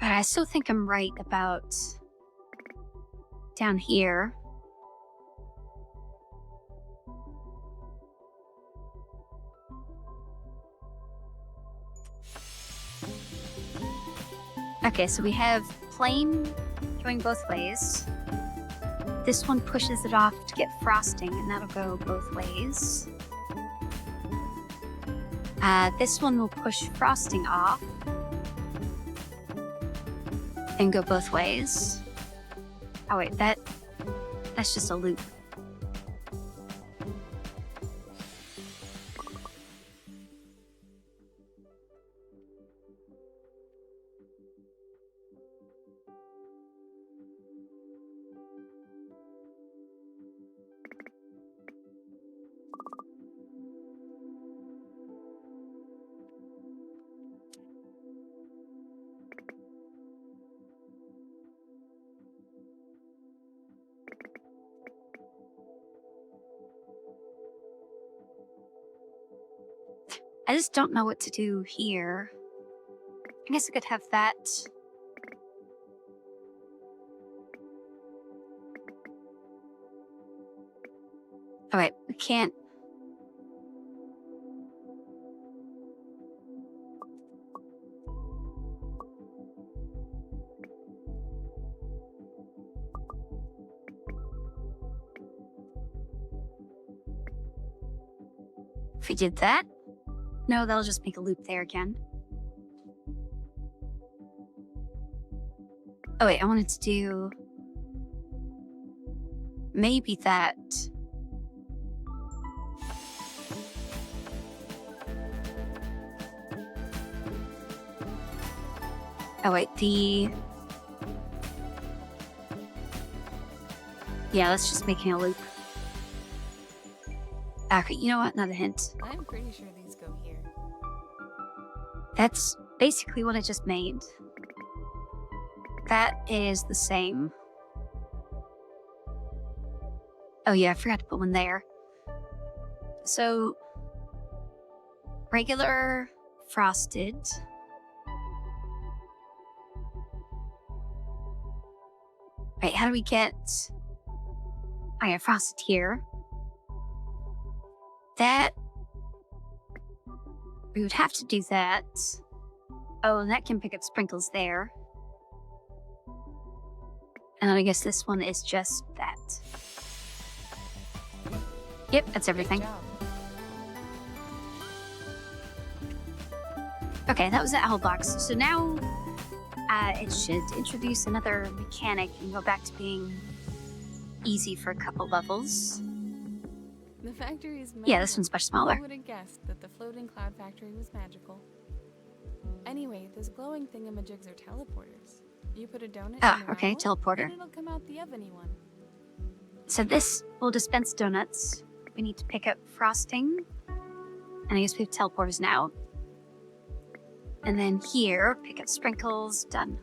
But I still think I'm right about down here. Okay, so we have plane going both ways. This one pushes it off to get frosting, and that'll go both ways. This one will push frosting off and go both ways. Oh wait, that's just a loop. I just don't know what to do here. I guess I could have that. Oh wait, we can't. If we did that, no, that'll just make a loop there again. Oh wait, I wanted to do maybe that. Oh wait, yeah, that's just making a loop. Okay, you know what? Another hint. I'm pretty sure these go here. That's basically what I just made. That is the same. Oh yeah, I forgot to put one there. So, regular frosted. Wait, how do we get... I got frosted here. That... We would have to do that. Oh, and that can pick up sprinkles there. And I guess this one is just that. Yep, that's everything. Great job. Okay, that was the owl box. So now it should introduce another mechanic and go back to being easy for a couple levels. The factory is magical. Yeah, this one's much smaller. Who would have guessed that the floating cloud factory was magical? Anyway, those glowing thingamajigs are teleporters. You put a donut Ah, in the okay, owl, teleporter. and it'll come out the oveny one. So this will dispense donuts. We need to pick up frosting. And I guess we have teleporters now. And then here, pick up sprinkles. Done.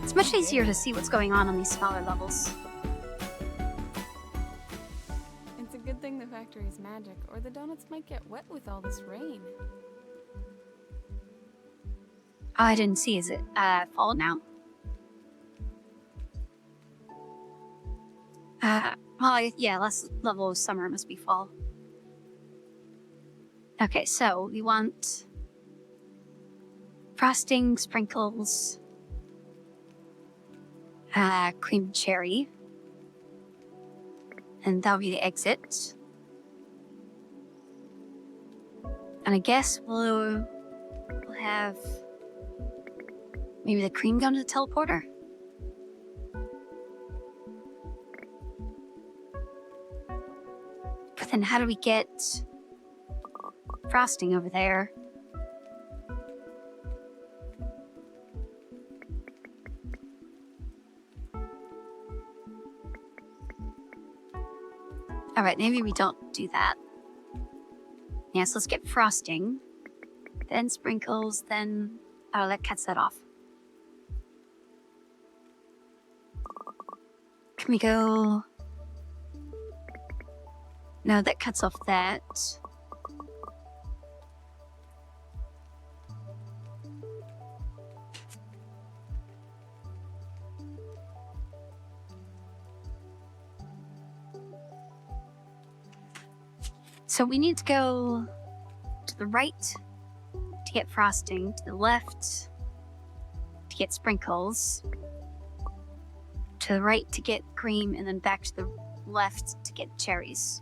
It's much easier to see what's going on these smaller levels. It's a good thing the factory is magic, or the donuts might get wet with all this rain. Oh, I didn't see. Is it fall now? Well, yeah, last level of summer must be fall. Okay, so we want frosting, sprinkles, cream cherry, and that'll be the exit. And I guess we'll have maybe the cream go to the teleporter. But then how do we get frosting over there? All right, maybe we don't do that. Yes, let's get frosting, then sprinkles, then... Oh, that cuts that off. Can we go... No, that cuts off that. So we need to go to the right to get frosting, to the left to get sprinkles, to the right to get cream, and then back to the left to get cherries.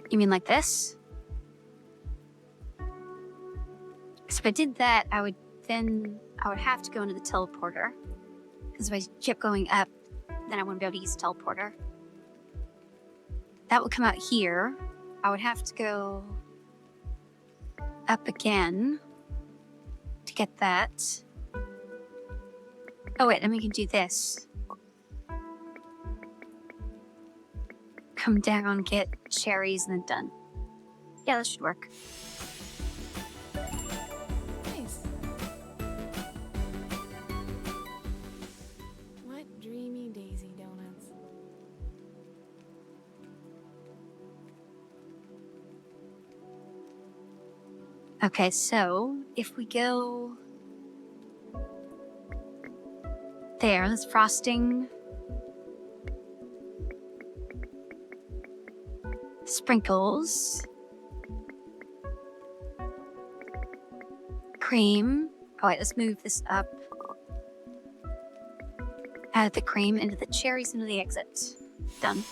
You mean like this? So if I did that, I would have to go into the teleporter. Because if I kept going up, then I wouldn't be able to use the teleporter. That would come out here. I would have to go up again to get that. Oh wait, then we can do this. Come down, get cherries, and then done. Yeah, that should work. Nice. What dreamy daisy donuts. Okay, so if we go there, that's frosting, sprinkles, cream. Oh wait, let's move this up. Add the cream into the cherries into the exit. Done.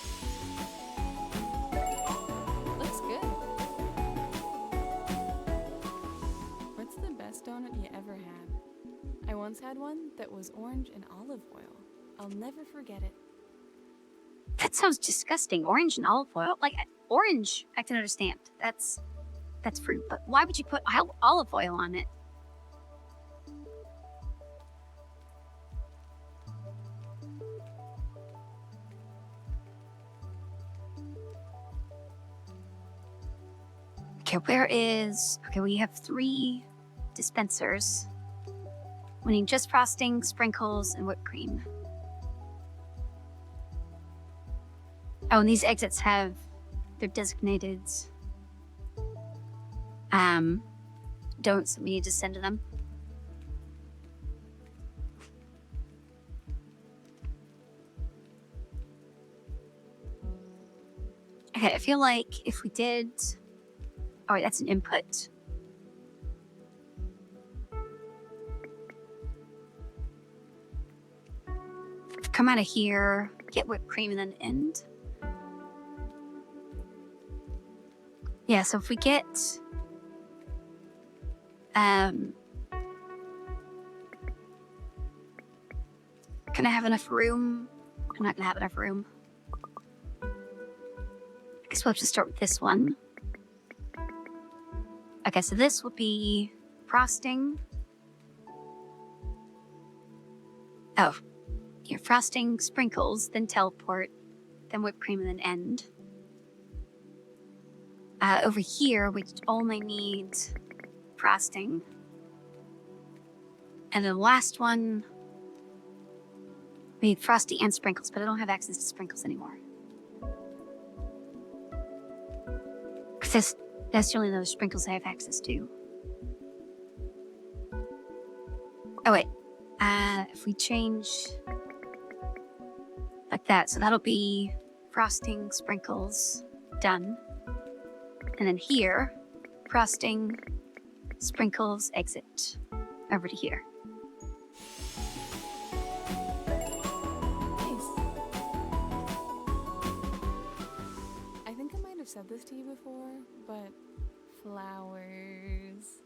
Looks good. What's the best donut you ever had? I once had one that was orange and olive oil. I'll never forget it. That sounds disgusting. Orange and olive oil? Like, orange, I can understand. That's fruit. But why would you put olive oil on it? Okay, we have 3 dispensers. We need just frosting, sprinkles, and whipped cream. Oh, and these exits have their designated don'ts that we need to send to them. Okay, I feel like if we did... Oh, wait, that's an input. Come out of here, get whipped cream, and then end. Yeah, so if we get... Can I have enough room? I'm not gonna have enough room. I guess we'll have to start with this one. Okay, so this will be frosting. Oh, yeah, frosting, sprinkles, then teleport, then whipped cream, and then end. Over here, we only need frosting. And the last one, we need frosty and sprinkles, but I don't have access to sprinkles anymore. Because that's the only other sprinkles I have access to. Oh, wait. If we change like that, so that'll be frosting, sprinkles, done. And then here, frosting, sprinkles, exit. Over to here. Nice. I think I might have said this to you before, but flowers.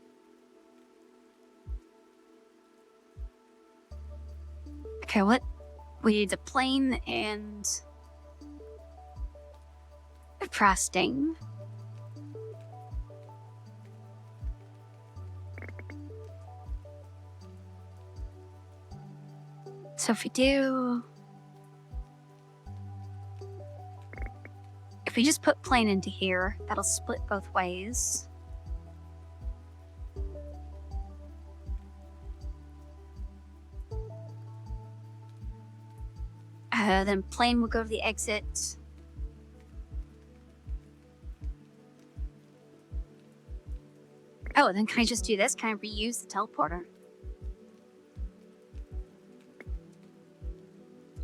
Okay, what? We need a plain and frosting. So if we just put plain into here, that'll split both ways. Then plain will go to the exit. Oh, then can I just do this? Can I reuse the teleporter?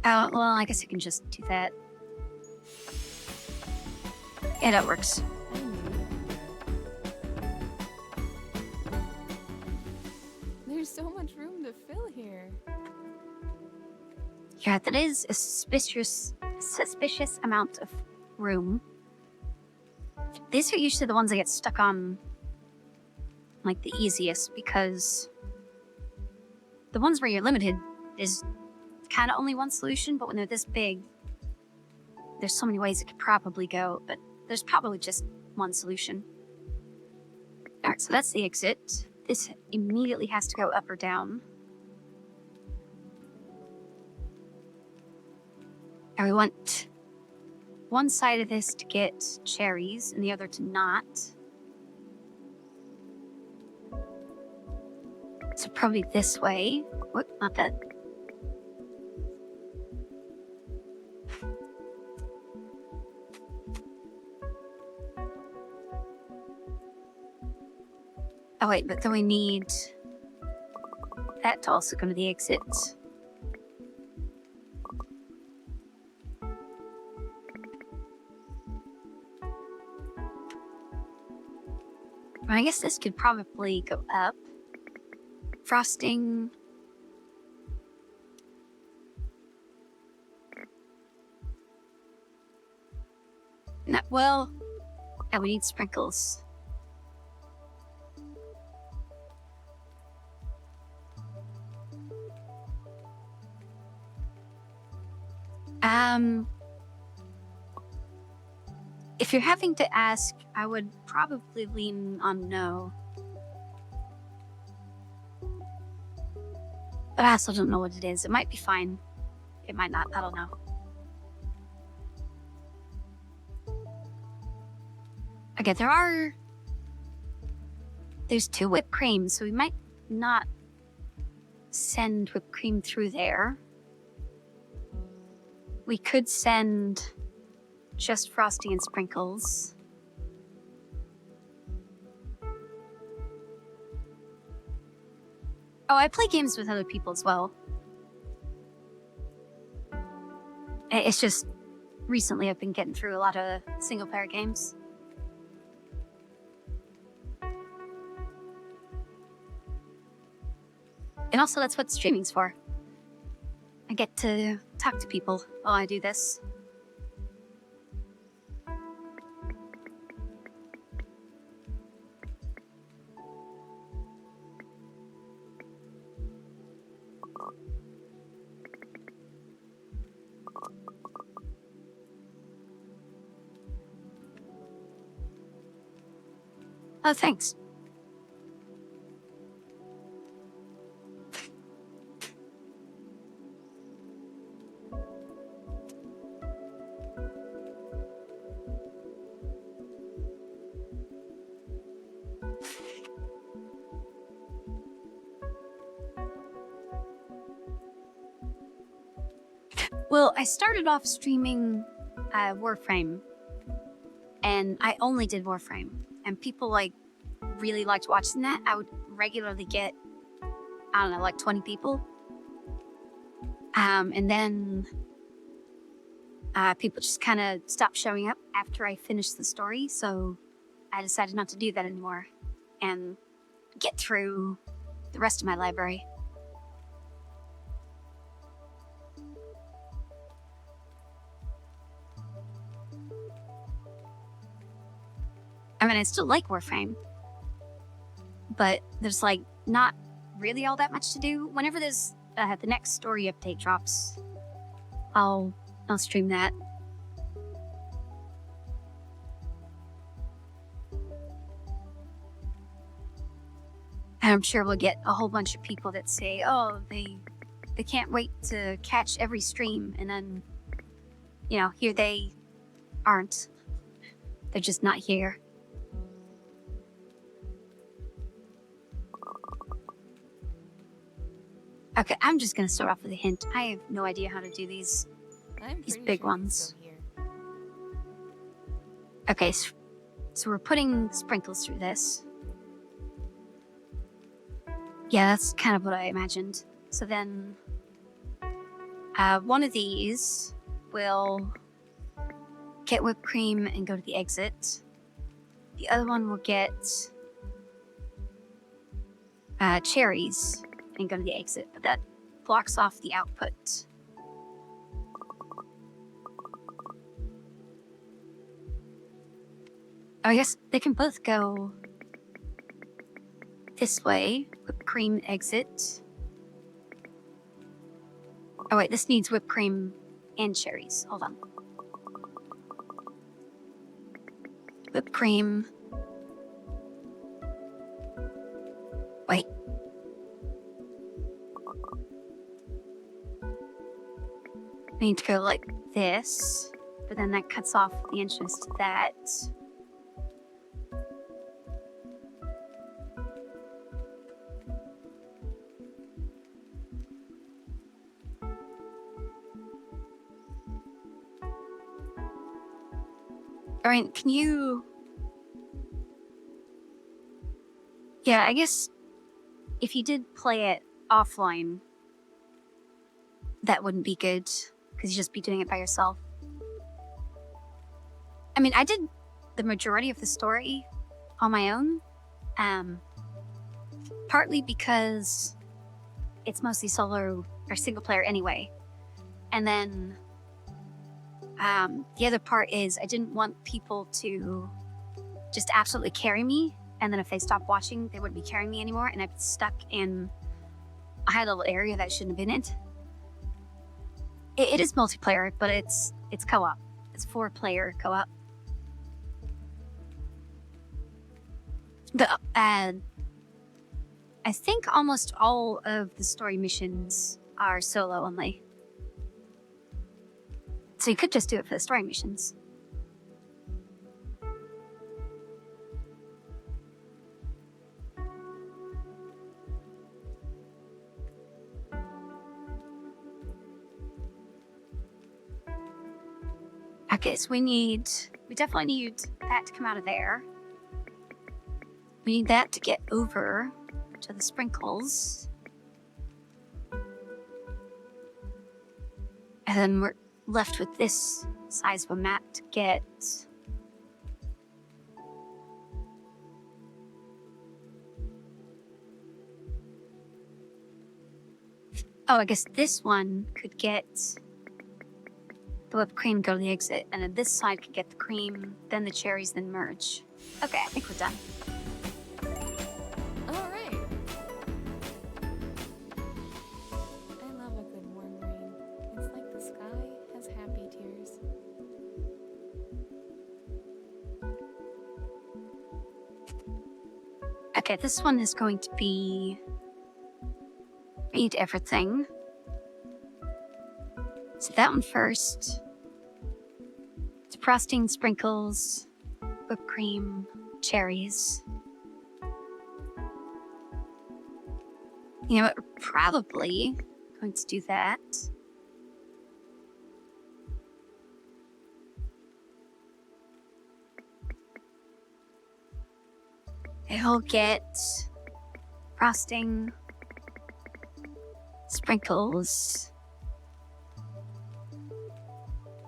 Oh, well, I guess I can just do that. Yeah, that works. I knew that. There's so much room to fill here. Yeah, that is a suspicious amount of room. These are usually the ones I get stuck on, like, the easiest, because the ones where you're limited is kind of only one solution, but when they're this big, there's so many ways it could probably go, but there's probably just one solution. Alright, so that's the exit. This immediately has to go up or down. And we want one side of this to get cherries and the other to not. So probably this way. Whoop, not that. Oh wait, but then we need that to also go to the exit. Well, I guess this could probably go up. Frosting. No, well, yeah, we need sprinkles. If you're having to ask, I would probably lean on no. But I also don't know what it is. It might be fine. It might not. I don't know. Okay, there's 2 whipped creams, so we might not send whipped cream through there. We could send just Frosty and Sprinkles. Oh, I play games with other people as well. It's just recently I've been getting through a lot of single player games. And also, that's what streaming's for. I get to talk to people while I do this. Oh, thanks. Well, I started off streaming Warframe, and I only did Warframe, and people really liked watching that. I would regularly get, I don't know, like 20 people. And then people just kind of stopped showing up after I finished the story, so I decided not to do that anymore and get through the rest of my library. I mean, I still like Warframe, but there's not really all that much to do. Whenever there's the next story update drops, I'll stream that. And I'm sure we'll get a whole bunch of people that say, oh, they can't wait to catch every stream, and then, here they aren't. They're just not here. Okay, I'm just gonna start off with a hint. I have no idea how to do these big ones. Okay, so we're putting Sprinkles through this. Yeah, that's kind of what I imagined. So then, one of these will get whipped cream and go to the exit. The other one will get cherries and go to the exit, but that blocks off the output. I guess they can both go this way. Whipped cream exit. Oh wait, this needs whipped cream and cherries. Hold on. Whipped cream. Wait. I need to go like this, but then that cuts off the entrance to that. I mean, can you... Yeah, I guess if you did play it offline, that wouldn't be good, because you'd just be doing it by yourself. I mean, I did the majority of the story on my own, partly because it's mostly solo or single player anyway. And then the other part is I didn't want people to just absolutely carry me, and then if they stopped watching, they wouldn't be carrying me anymore, and I'd be stuck in a high level area that shouldn't have been it. It is multiplayer, but it's co-op. It's 4-player co-op. But I think almost all of the story missions are solo only. So you could just do it for the story missions. Okay, so we definitely need that to come out of there. We need that to get over to the sprinkles. And then we're left with this size of a map to get. Oh, I guess this one could get the whipped cream, go to the exit, and then this side could get the cream, then the cherries, then merge. Okay, I think we're done. All right. I love a good warm rain. It's like the sky has happy tears. Okay, this one is going to be eat everything. So that one first. It's frosting, sprinkles, whipped cream, cherries. You know what? We're probably going to do that. It'll get frosting, sprinkles.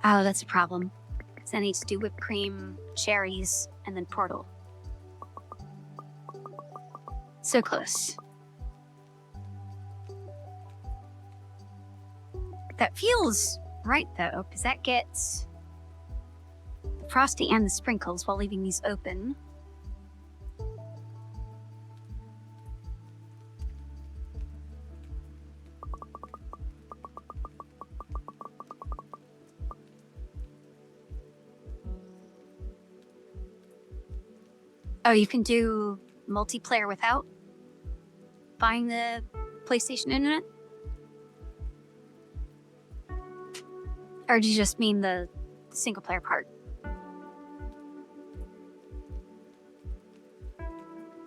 Oh, that's a problem. Because I need to do whipped cream, cherries, and then portal. So close. That feels right, though, because that gets the frosty and the sprinkles while leaving these open. Oh, you can do multiplayer without buying the PlayStation Internet? Or do you just mean the single player part?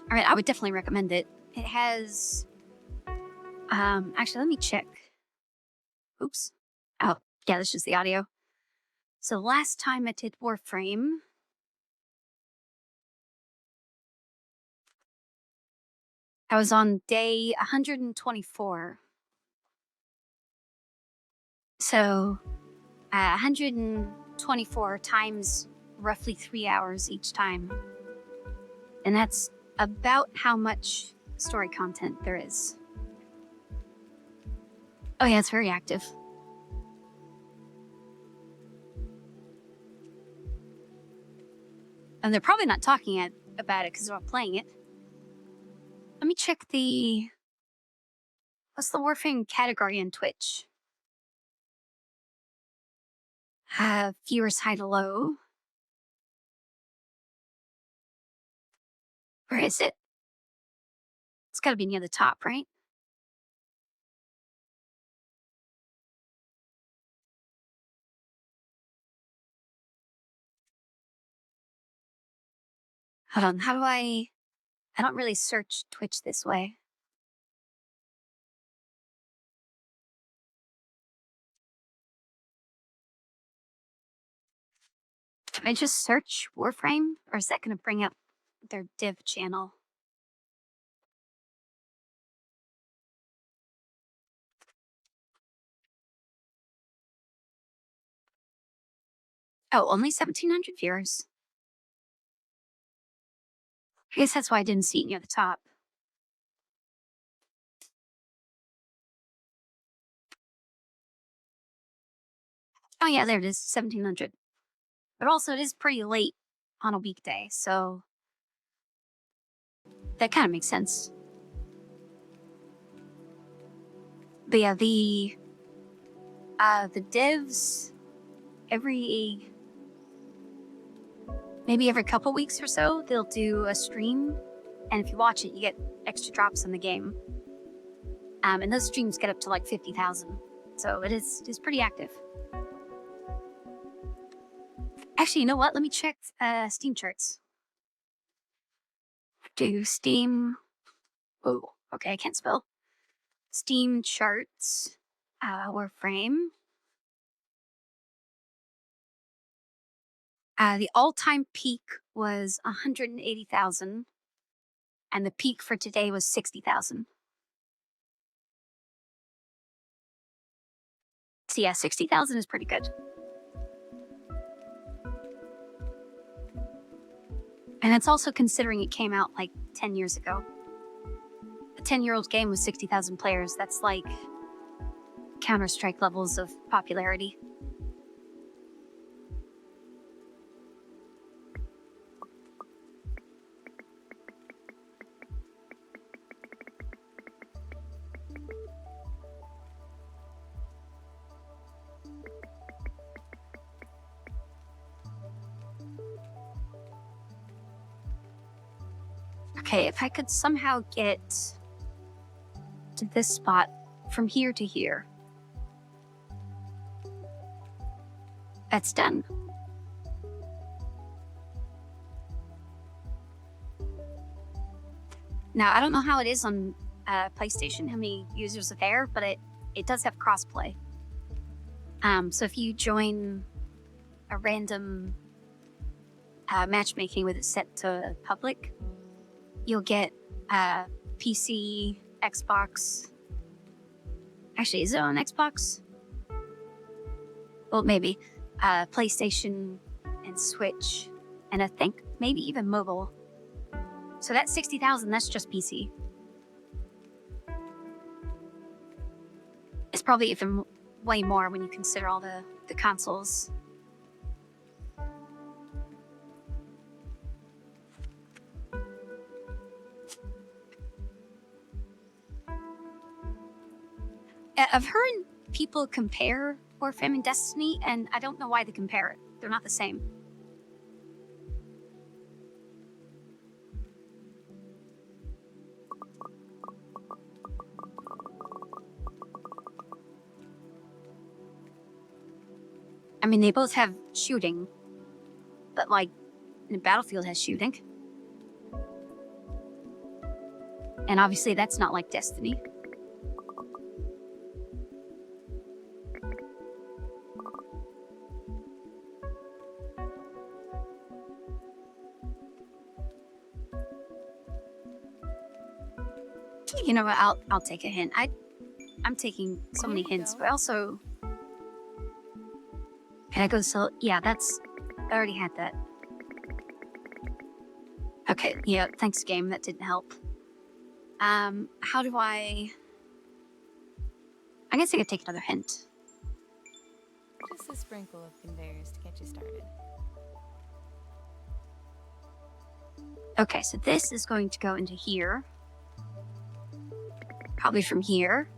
I mean, I would definitely recommend it. It has... actually, let me check. Oops. Oh, yeah, this is just the audio. So last time I did Warframe, I was on day 124. So 124 times roughly 3 hours each time. And that's about how much story content there is. Oh yeah, it's very active. And they're probably not talking about it because they're not playing it. Let me check what's the Warframe category in Twitch? Viewers high to low. Where is it? It's gotta be near the top, right? Hold on, how do I don't really search Twitch this way. Can I just search Warframe? Or is that gonna bring up their div channel? Oh, only 1,700 viewers. I guess that's why I didn't see it near the top. Oh yeah, there it is, 1,700. But also it is pretty late on a weekday, so that kind of makes sense. But yeah, the devs maybe every couple weeks or so, they'll do a stream, and if you watch it, you get extra drops in the game. And those streams get up to like 50,000, so it's pretty active. Actually, you know what? Let me check Steam charts. Do Steam... Oh, okay, I can't spell. Steam charts, Warframe. The all-time peak was 180,000, and the peak for today was 60,000. So yeah, 60,000 is pretty good. And it's also considering it came out like 10 years ago. A 10-year-old game with 60,000 players, that's like Counter-Strike levels of popularity. Okay, if I could somehow get to this spot from here to here, that's done. Now, I don't know how it is on PlayStation, how many users are there, but it does have crossplay. So if you join a random matchmaking with it set to public, you'll get PC, Xbox. Actually, is it on Xbox? Well, maybe. PlayStation and Switch, and I think maybe even mobile. So that's 60,000, that's just PC. It's probably even way more when you consider all the consoles. I've heard people compare Warframe and Destiny, and I don't know why they compare it. They're not the same. I mean, they both have shooting, but like, Battlefield has shooting. And obviously that's not like Destiny. You know what, I'll take a hint. I'm taking so many hints, but also... Can I go so... Yeah, that's... I already had that. Okay, yeah, thanks game, that didn't help. How do I guess I could take another hint. Just a sprinkle of conveyors to get you started. Okay, so this is going to go into here. Probably from here.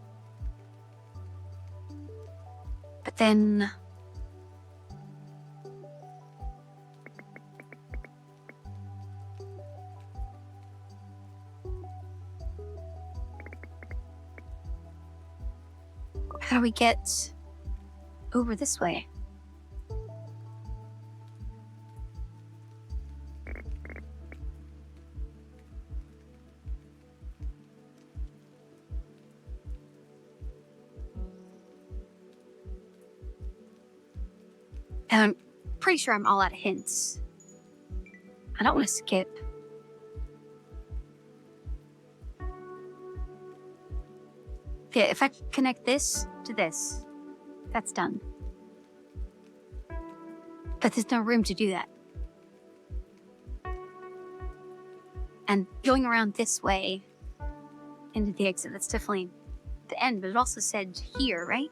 But then... How do we get over this way? And I'm pretty sure I'm all out of hints. I don't want to skip. Yeah, if I connect this to this, that's done. But there's no room to do that. And going around this way into the exit, that's definitely the end, but it also said here, right?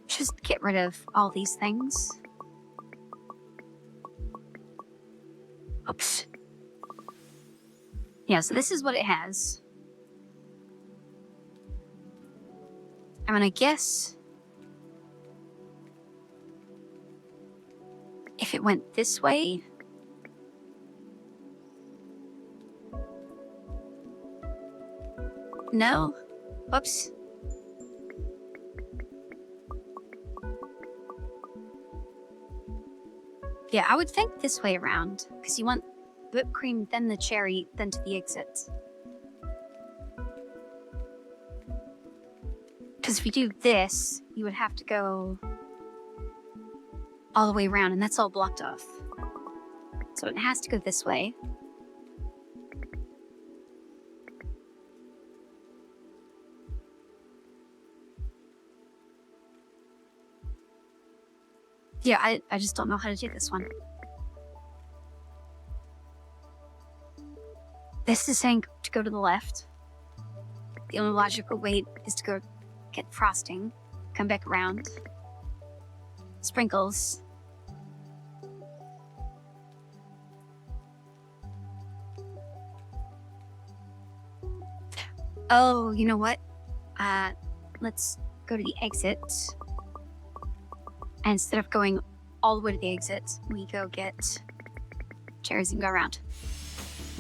Just get rid of all these things. Oops. Yeah, so this is what it has. I mean, I guess if it went this way, no. Whoops. Yeah, I would think this way around, because you want whipped cream, then the cherry, then to the exit. Because if you do this, you would have to go all the way around, and that's all blocked off. So it has to go this way. Yeah, I just don't know how to do this one. This is saying to go to the left. The only logical way is to go get frosting, come back around. Sprinkles. Oh, you know what? Let's go to the exit. And instead of going all the way to the exit, we go get chairs and go around.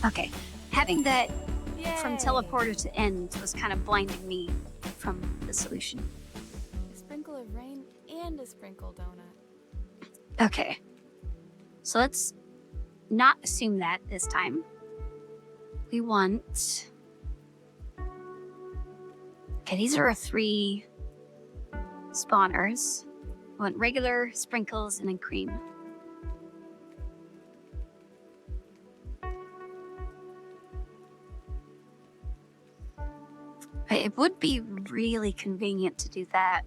Okay. Having that from teleporter to end was kind of blinding me from the solution. A sprinkle of rain and a sprinkle donut. Okay. So let's not assume that this time. We want... Okay, these are our 3 spawners. We want regular, sprinkles, and then cream. It would be really convenient to do that.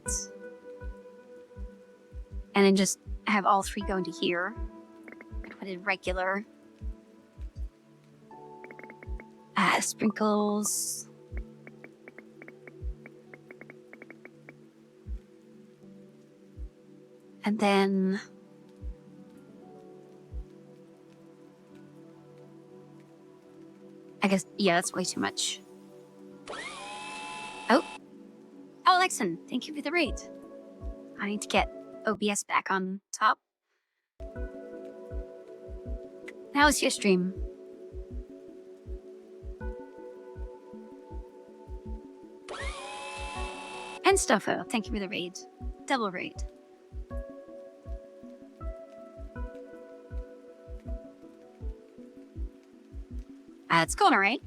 And then just have all 3 go into here. Put in regular. Sprinkles. And then... I guess, yeah, that's way too much. Oh, Alexon, thank you for the raid. I need to get OBS back on top. How was your stream? And Stofo, thank you for the raid. Double raid. It's going alright.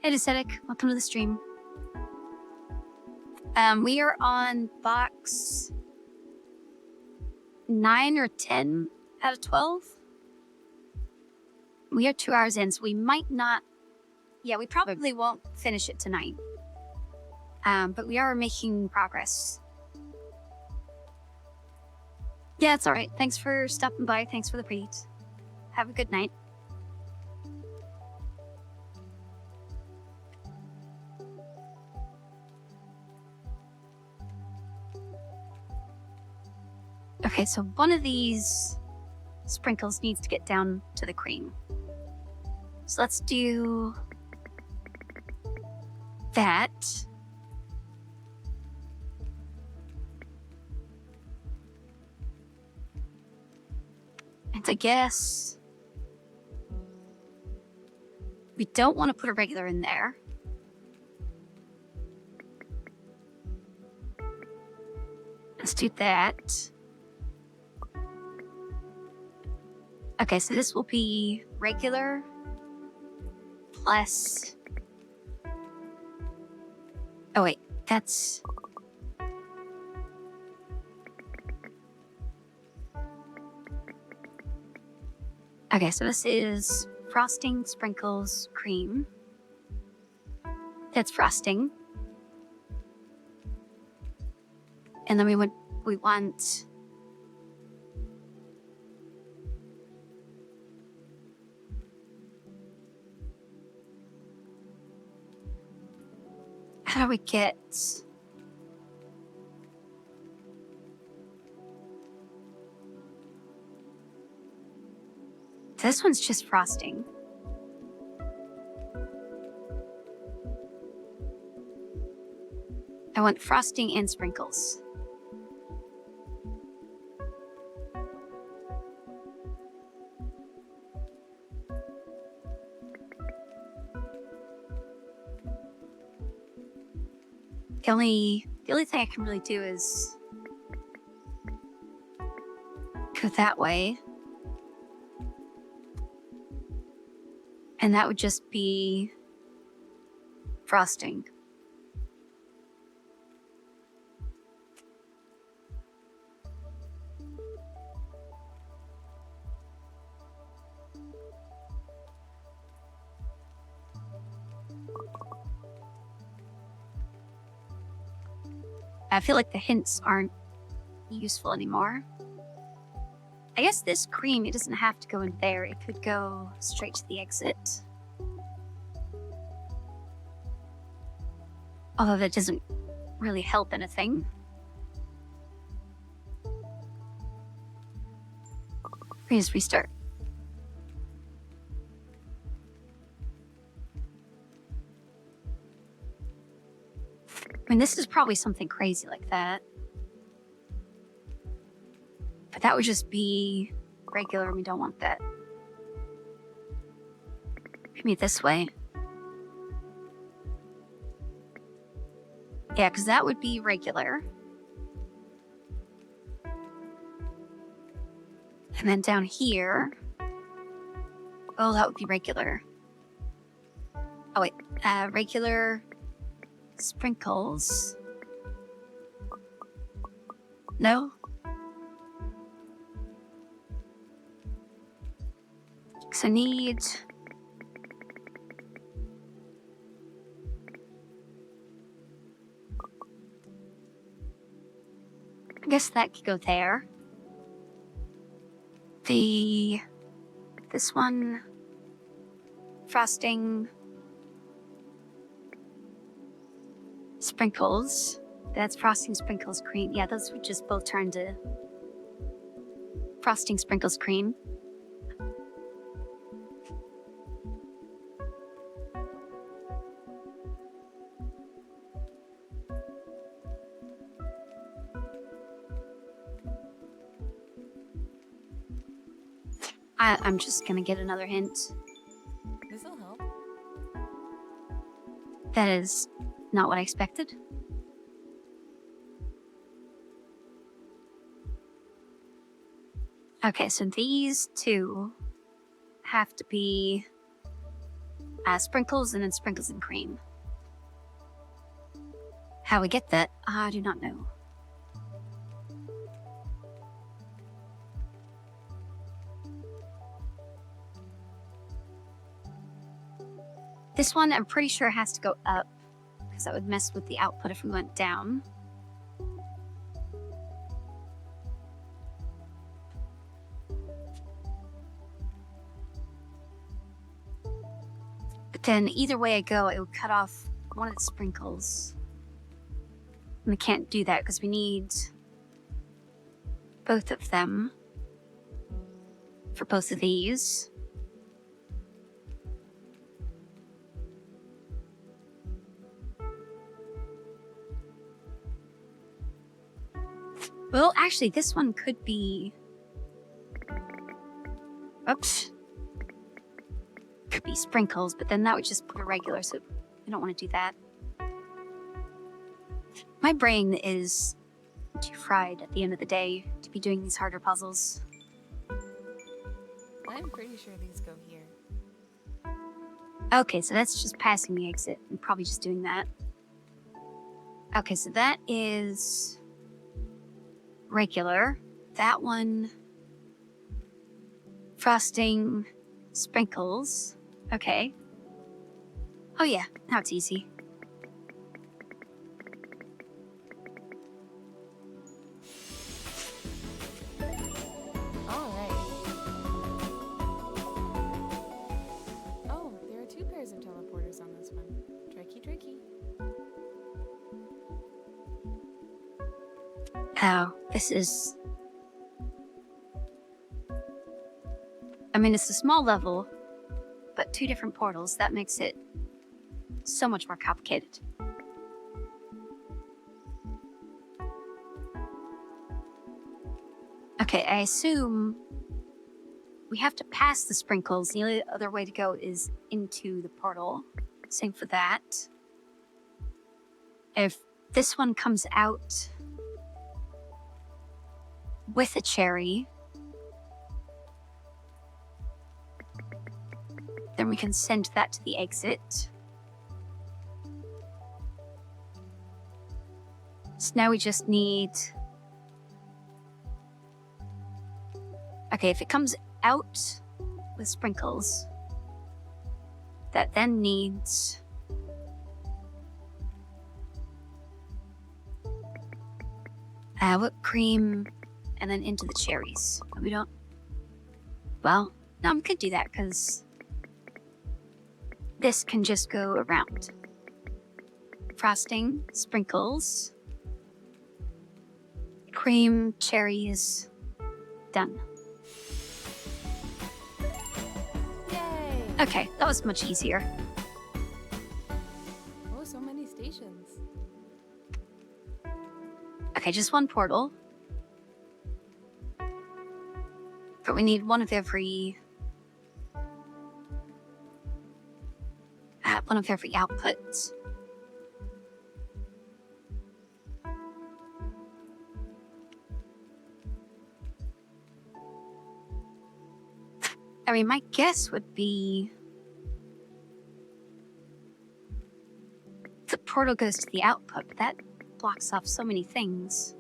Hey, Aesthetic, welcome to the stream. We are on box 9 or 10 out of 12. We are 2 hours in, so we might not... Yeah, we probably won't finish it tonight. But we are making progress. Yeah, it's alright. Thanks for stopping by. Thanks for the raid. Have a good night. Okay, so one of these sprinkles needs to get down to the cream. So let's do that. And I guess we don't want to put a regular in there. Let's do that. Okay, so this will be regular plus... Oh wait, that's... Okay, so this is frosting, sprinkles, cream. That's frosting. And then we want... How do we get... This one's just frosting. I want frosting and sprinkles. The only thing I can really do is go that way. And that would just be frosting. I feel like the hints aren't useful anymore. I guess this cream, it doesn't have to go in there. It could go straight to the exit. Although that doesn't really help anything. Please restart. I mean, this is probably something crazy like that. But that would just be regular, and we don't want that. Maybe this way. Yeah, because that would be regular. And then down here... Oh, that would be regular. Oh, wait. Regular... sprinkles. No? So I need... I guess that could go there. This one... frosting... sprinkles. That's frosting sprinkles cream. Yeah, those would just both turn to frosting sprinkles cream. I'm just gonna get another hint. This'll help. That is not what I expected. Okay, so these two have to be sprinkles and then sprinkles and cream. How we get that, I do not know. This one, I'm pretty sure has to go up, because that would mess with the output if we went down. But then either way I go, it would cut off one of the sprinkles. And we can't do that because we need both of them for both of these. Well, actually, this one could be... Oops. Could be sprinkles, but then that would just put a regular, so I don't want to do that. My brain is too fried at the end of the day to be doing these harder puzzles. I'm pretty sure these go here. Okay, so that's just passing the exit and probably just doing that. Okay, so that is... regular. That one... frosting... sprinkles. Okay. Oh yeah, now it's easy. Alright. Oh, there are 2 pairs of teleporters on this one. Tricky, tricky. Oh, this is... I mean, it's a small level, but 2 different portals. That makes it so much more complicated. Okay, I assume we have to pass the sprinkles. The only other way to go is into the portal. Same for that. If this one comes out with a cherry, then we can send that to the exit. So now we just need... Okay, if it comes out with sprinkles, that then needs... Whipped cream, and then into the cherries. We don't... Well, no, I could do that, because this can just go around. Frosting, sprinkles, cream, cherries, done. Yay! Okay, that was much easier. Oh, so many stations. Okay, just one portal. But we need one of every output. I mean, my guess would be the portal goes to the output, but that blocks off so many things.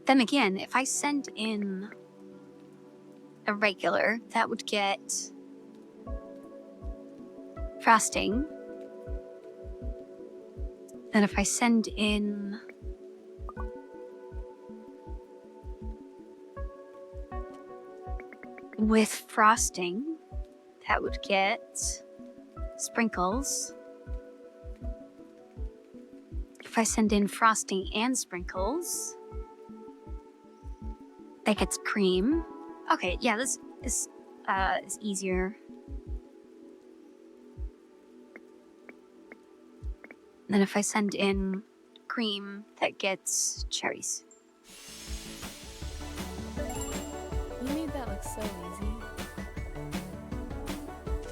Then again, if I send in a regular, that would get frosting. Then if I send in with frosting, that would get sprinkles. If I send in frosting and sprinkles, that gets cream. Okay, yeah, this is easier. And then if I send in cream, that gets cherries. You made that look so easy.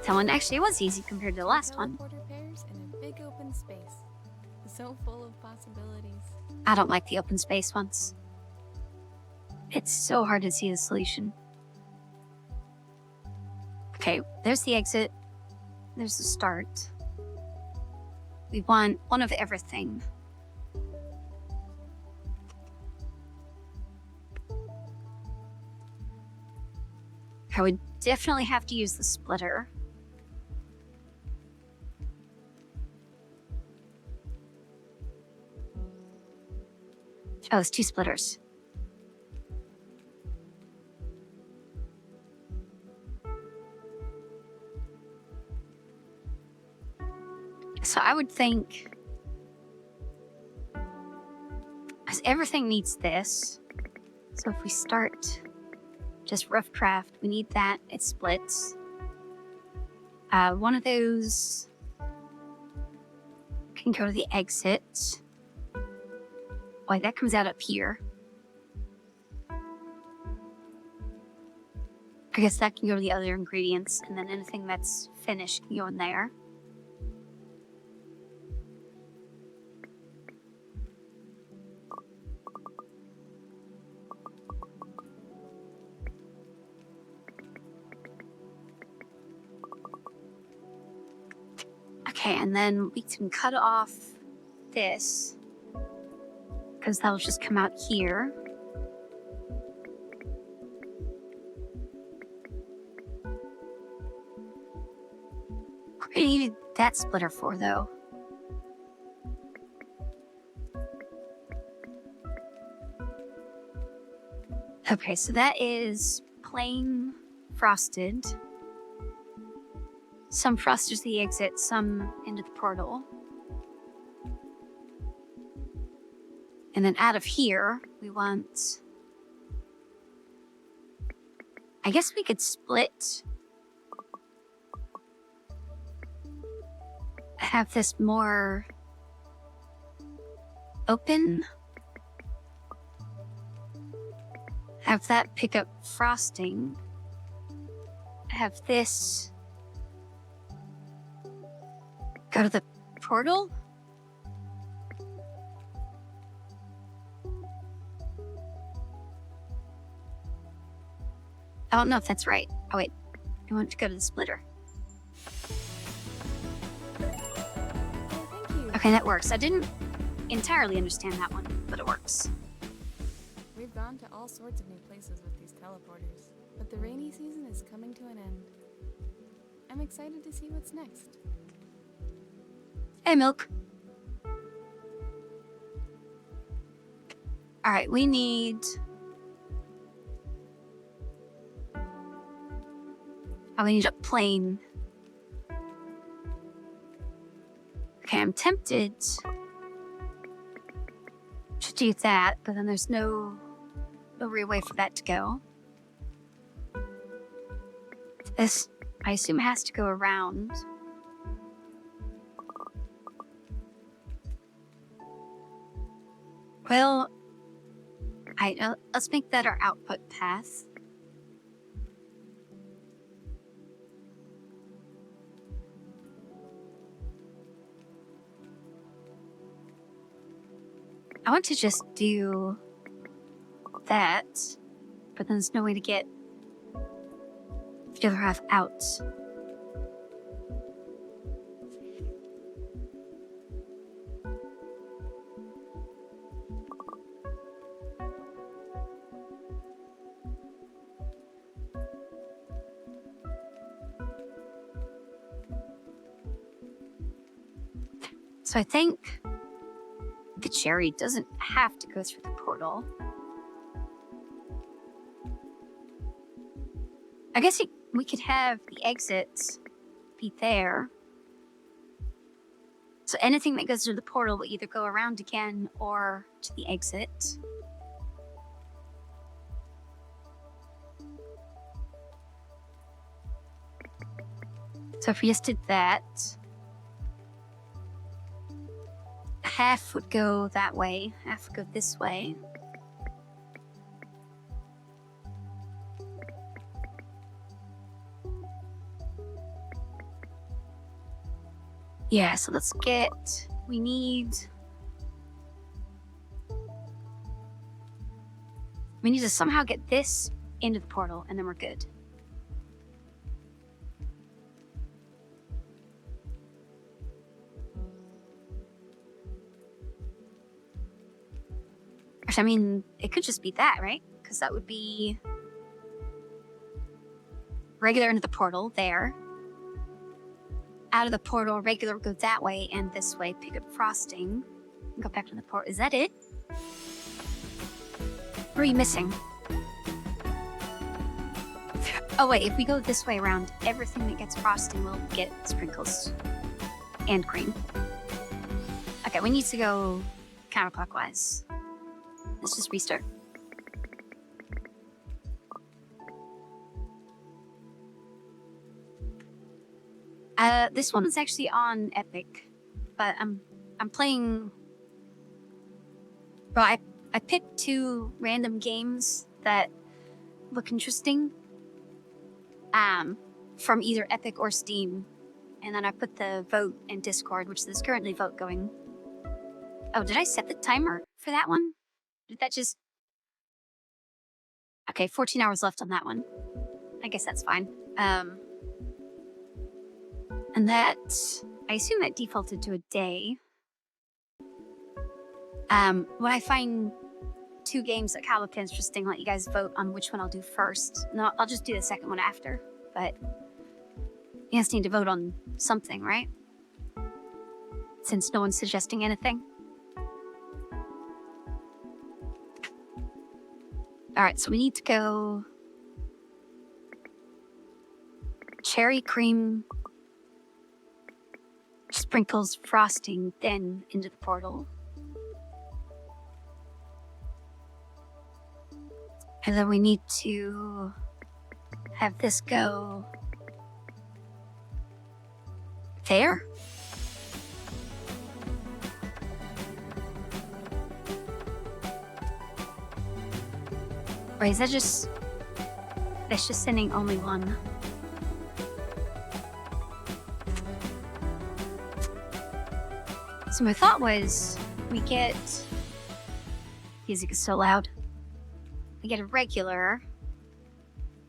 That one actually was easy compared to the last one. Teleporter pairs in a big open space. So full of possibilities. I don't like the open space ones. It's so hard to see the solution. Okay, there's the exit. There's the start. We want one of everything. I would definitely have to use the splitter. Oh, it's 2 splitters. So I would think, as everything needs this, so if we start just rough craft, we need that, it splits. One of those can go to the exit. Why, that comes out up here. I guess that can go to the other ingredients, and then anything that's finished can go in there. Okay, and then we can cut off this, because that'll just come out here. What do you need that splitter for, though? Okay, so that is plain frosted. Some frosters to the exit, some into the portal. And then out of here, we want... I guess we could split. Have this more open. Have that pick up frosting. Have this go to the portal. I don't know if that's right. Oh wait, I want to go to the splitter. Oh, thank you. Okay, that works. I didn't entirely understand that one, but it works. We've gone to all sorts of new places with these teleporters, but the rainy season is coming to an end. I'm excited to see what's next. Hey, Milk. All right, we need... Oh, we need a plane. Okay, I'm tempted to do that, but then there's no real way for that to go. This, I assume, has to go around. Well, let's make that our output path. I want to just do that, but then there's no way to get the other half out. So I think the cherry doesn't have to go through the portal. I guess we could have the exits be there. So anything that goes through the portal will either go around again or to the exit. So if we just did that, half would go that way, half would go this way. Yeah, so let's get, we need to somehow get this into the portal and then we're good. I mean, it could just be that, right? Because that would be regular into the portal there. Out of the portal, regular would go that way and this way, pick up frosting, and go back to the portal. Is that it? What are you missing? Oh wait, if we go this way around, everything that gets frosting will get sprinkles and cream. Okay, we need to go counterclockwise. Let's just restart. This one is actually on Epic, but I'm playing. Well, I picked 2 random games that look interesting. From either Epic or Steam, and then I put the vote in Discord, which is currently vote going. Oh, did I set the timer for that one? Did that just... Okay, 14 hours left on that one. I guess that's fine. And that, I assume that defaulted to a day. When I find 2 games that kind of look interesting, let you guys vote on which one I'll do first. No, I'll just do the second one after, but you guys need to vote on something, right? Since no one's suggesting anything. Alright, so we need to go cherry cream, sprinkles, frosting, then into the portal. And then we need to have this go there. Or is that just... That's just sending only one. So my thought was, we get... Music is so loud. We get a regular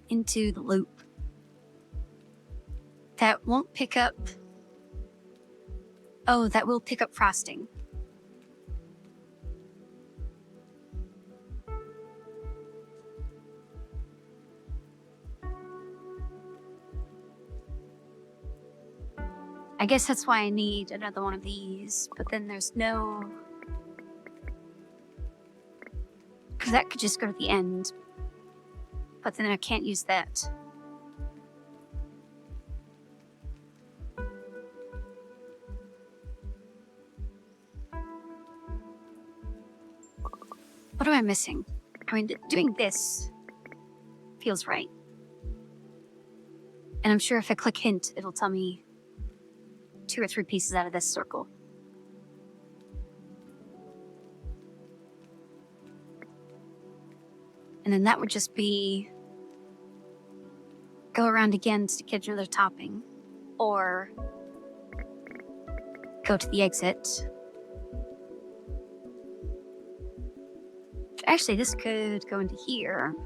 into the loop. That won't pick up... Oh, that will pick up frosting. I guess that's why I need another one of these, but then there's no... Because that could just go to the end. But then I can't use that. What am I missing? I mean, doing this feels right. And I'm sure if I click hint, it'll tell me 2 or 3 pieces out of this circle. And then that would just be go around again to get another topping, or go to the exit. Actually, this could go into here.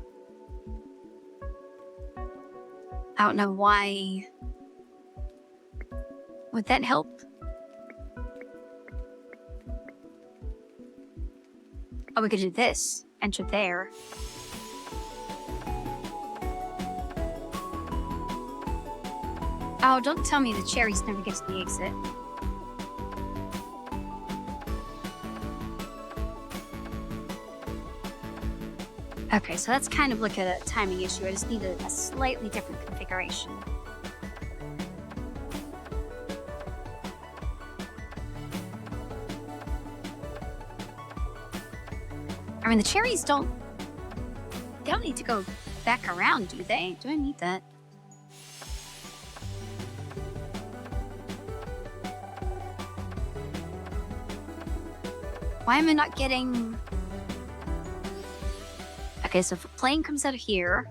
I don't know why. Would that help? Oh, we could do this. Enter there. Oh, don't tell me the cherries never get to the exit. Okay, so that's kind of like a timing issue. I just need a slightly different configuration. I mean, the cherries they don't need to go back around, do they? Do I need that? Why am I not getting... Okay, so if a plane comes out of here,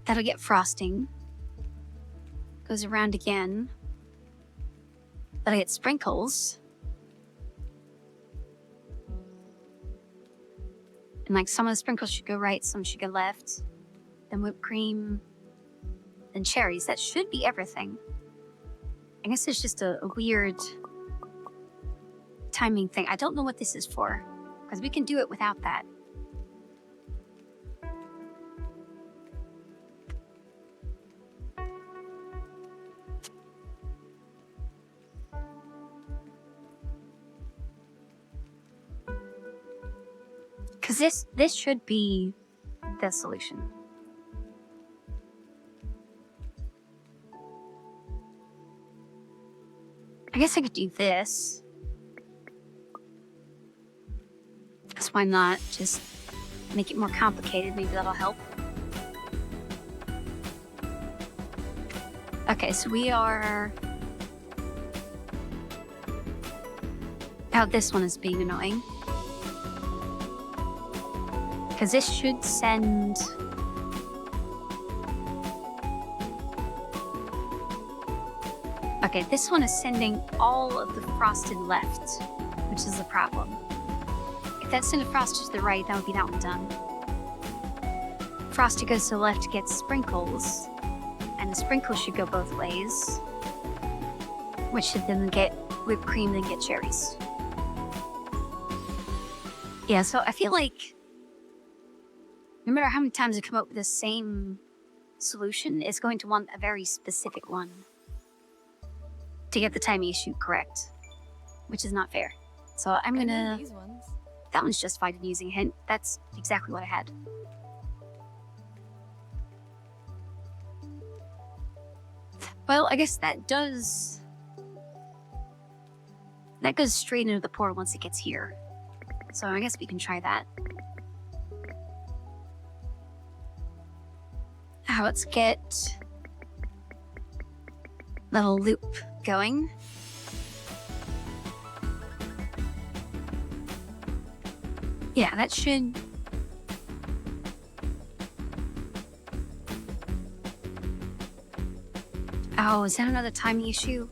that'll get frosting. Goes around again. That'll get sprinkles. And like some of the sprinkles should go right, some should go left. Then whipped cream, then cherries. That should be everything. I guess it's just a weird timing thing. I don't know what this is for, because we can do it without that. Because this should be the solution. I guess I could do this. Because why not just make it more complicated? Maybe that'll help. Okay, so we are... How this one is being annoying. Because this should send... Okay, this one is sending all of the frosted left, which is the problem. If that sent a frosted to the right, that would be that one done. Frosted goes to the left, gets sprinkles, and the sprinkles should go both ways, which should then get whipped cream, then get cherries. Yeah, so I feel like no matter how many times I come up with the same solution, it's going to want a very specific one to get the timing issue correct, which is not fair. So I'm gonna... These ones. That one's justified in using a hint. That's exactly what I had. Well, I guess that does... That goes straight into the portal once it gets here. So I guess we can try that. Let's get the little loop going. Yeah, that should... Oh, is that another timing issue?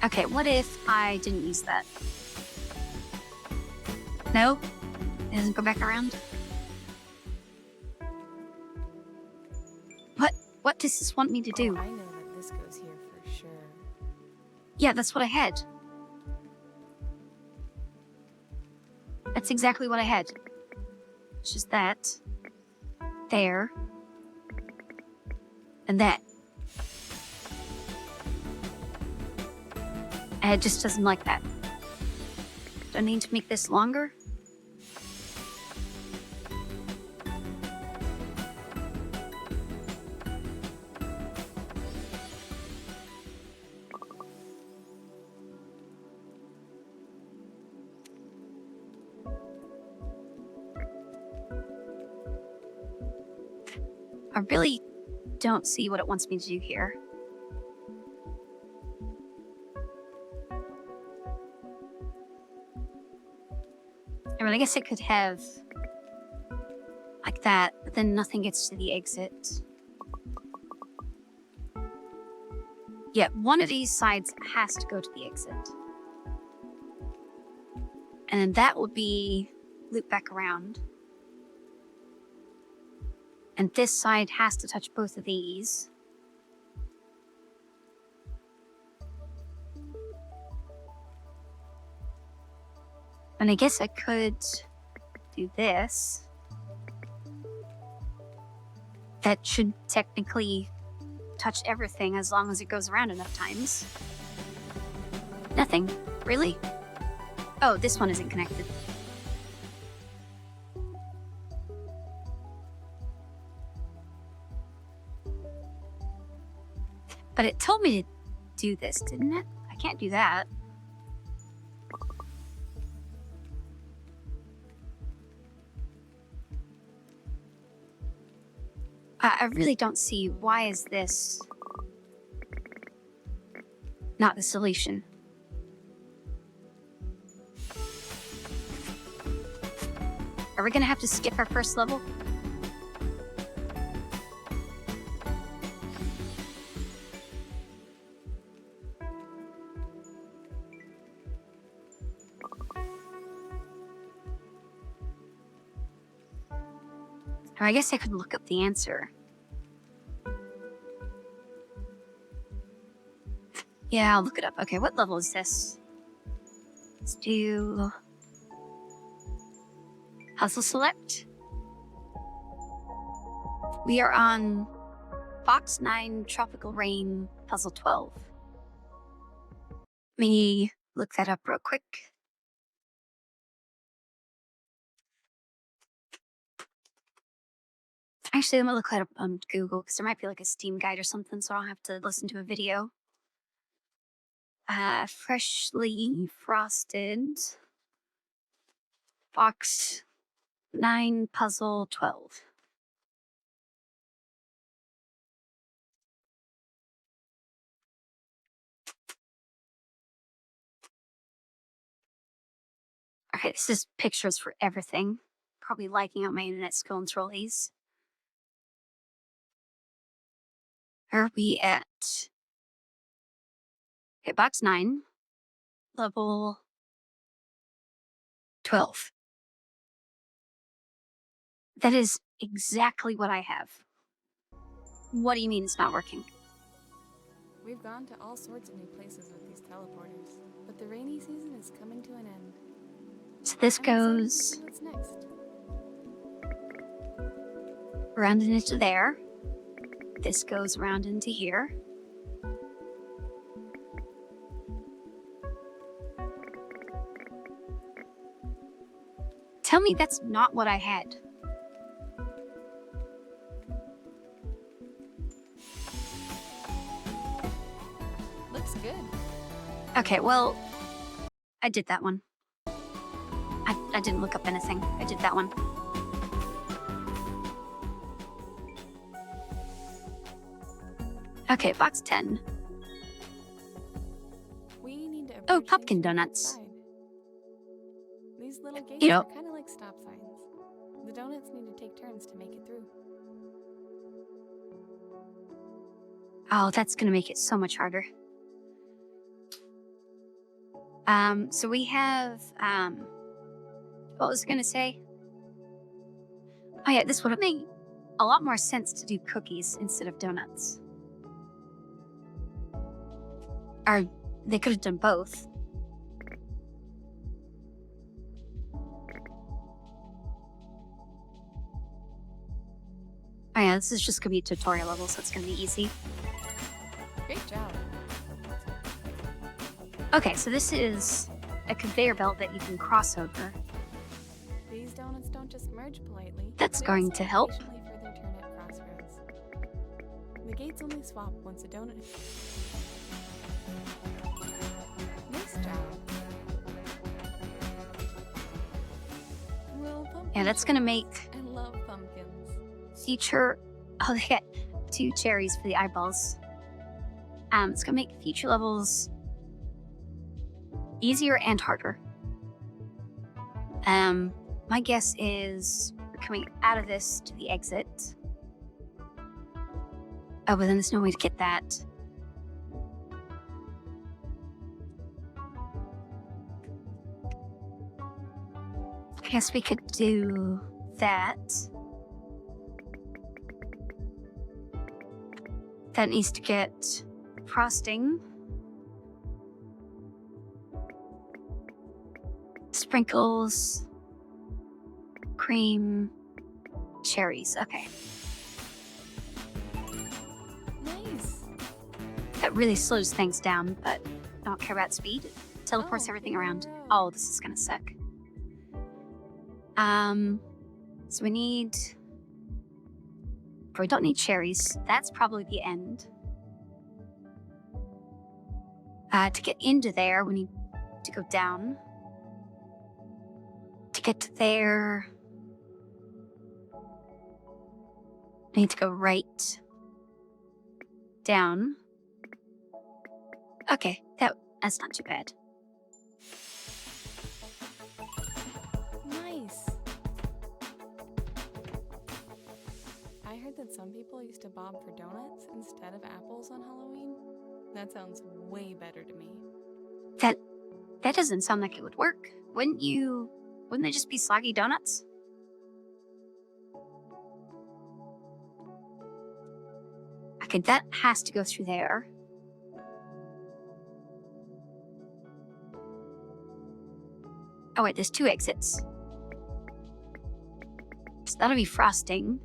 Okay, what if I didn't use that? No? It doesn't go back around? What does this want me to do? Oh, I know that this goes here for sure. Yeah, that's what I had. That's exactly what I had. It's just that. There. And that. And it just doesn't like that. Do I need to make this longer? I really don't see what it wants me to do here. I mean, I guess it could have like that, but then nothing gets to the exit. Yeah, one of these sides has to go to the exit. And then that would be loop back around. And this side has to touch both of these. And I guess I could do this. That should technically touch everything as long as it goes around enough times. Nothing. Really? Oh, this one isn't connected. But it told me to do this, didn't it? I can't do that. I really don't see why is this not the solution. Are we gonna have to skip our first level? Or I guess I could look up the answer. Yeah, I'll look it up. Okay, what level is this? Let's do puzzle select. We are on Box 9 Tropical Rain Puzzle 12. Let me look that up real quick. Actually, I'm gonna look that up on Google because there might be like a Steam guide or something, so I don't have to listen to a video. Freshly Frosted Box 9 Puzzle 12. Okay, this is pictures for everything. Probably liking out my internet skill and trolleys. Where are we at? Okay, box 9, level 12. That is exactly what I have. What do you mean it's not working? We've gone to all sorts of new places with these teleporters, but the rainy season is coming to an end. So this I'm excited to goes see what's next. around into there. This goes around into here. Tell me that's not what I had. Looks good. Okay, well, I did that one. I didn't look up anything. I did that one. Okay, box 10. We need to Oh, approach pumpkin these from the donuts. outside. These little gates You know- are kind of like stop signs. The donuts need to take turns to make it through. Oh, that's gonna make it so much harder. So we have, what was I gonna say? Oh yeah, this would have made a lot more sense to do cookies instead of donuts. Or they could have done both. Oh yeah, this is just gonna be a tutorial level, so it's gonna be easy. Great job. Okay, so this is a conveyor belt that you can cross over. These donuts don't just merge politely. That's they going also to help. occasionally for their turn at crossroads. The gates only swap once a donut. Nice job. Well, Yeah, that's gonna make I love pumpkins. future. Oh, they got 2 cherries for the eyeballs. It's gonna make future levels easier and harder. My guess is we're coming out of this to the exit. Oh, but then there's no way to get that. I guess we could do that. That needs to get frosting, sprinkles, cream, cherries. Okay. Nice. That really slows things down, but I don't care about speed. It teleports Oh, everything you're around. right. Oh, this is gonna suck. So we need. But we don't need cherries. That's probably the end. To get into there, we need to go down. To get to there, we need to go right. Down. Okay, that's not too bad. Nice. I heard that some people used to bob for donuts instead of apples on Halloween. That sounds way better to me. That doesn't sound like it would work. Wouldn't they just be soggy donuts? Okay, that has to go through there. Oh wait, there's 2 exits. So that'll be frosting.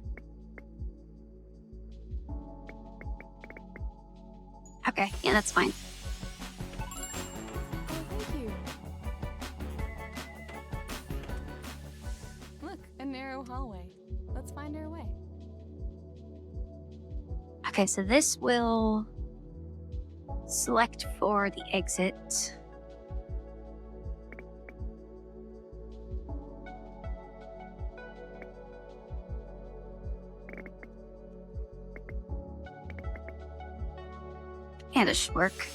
Okay, yeah, that's fine. Oh, thank you. Look, a narrow hallway. Let's find our way. Okay, so this will select for the exit. Yeah, this should work.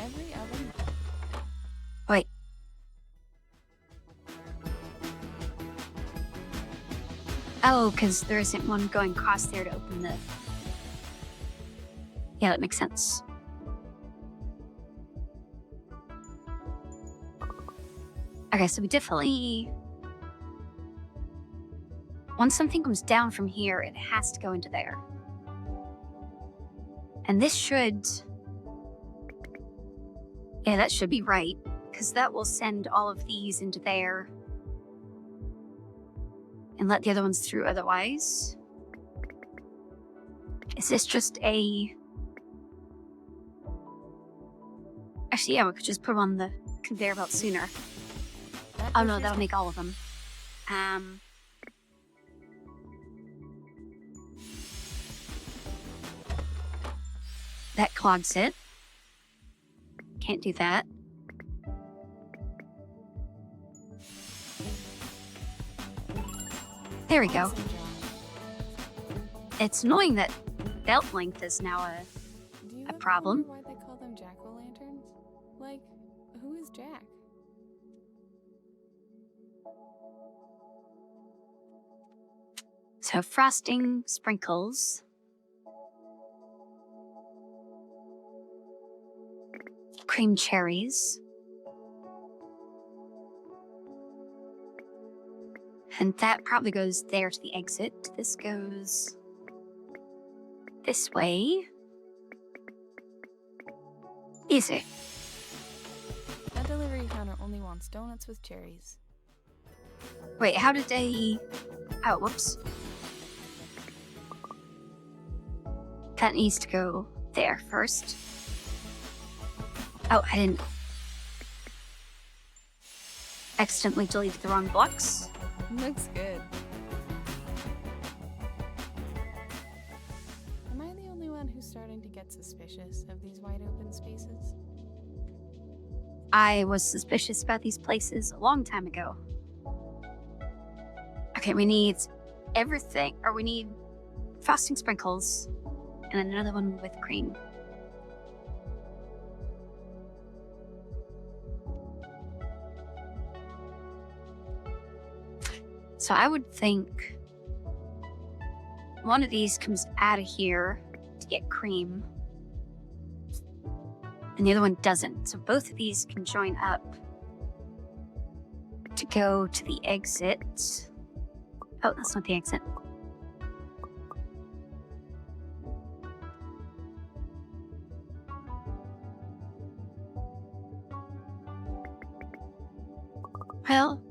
Every oven. Wait. Oh, because there isn't one going across there to open the... Yeah, that makes sense. Okay, so we definitely... Once something comes down from here, it has to go into there. And this should... Yeah, that should be right, because that will send all of these into there and let the other ones through otherwise. Is this just a... Actually, yeah, we could just put them on the conveyor belt sooner. Oh no, that'll make all of them. That clogs it. Can't do that. There we go. Awesome job. It's annoying that belt length is now Do you a ever problem. wonder why they call them jack-o'-lanterns? Like, who is Jack? So frosting, sprinkles, cream cherries, and that probably goes there to the exit. This goes this way. Easy. That delivery counter only wants donuts with cherries. Wait, how did they... Oh, whoops. That needs to go there first. Oh, I didn't accidentally deleted the wrong blocks. Looks good. Am I the only one who's starting to get suspicious of these wide open spaces? I was suspicious about these places a long time ago. Okay, we need everything, or we need frosting sprinkles and another one with cream. So I would think one of these comes out of here to get cream, and the other one doesn't. So both of these can join up to go to the exit. Oh, that's not the exit. Well,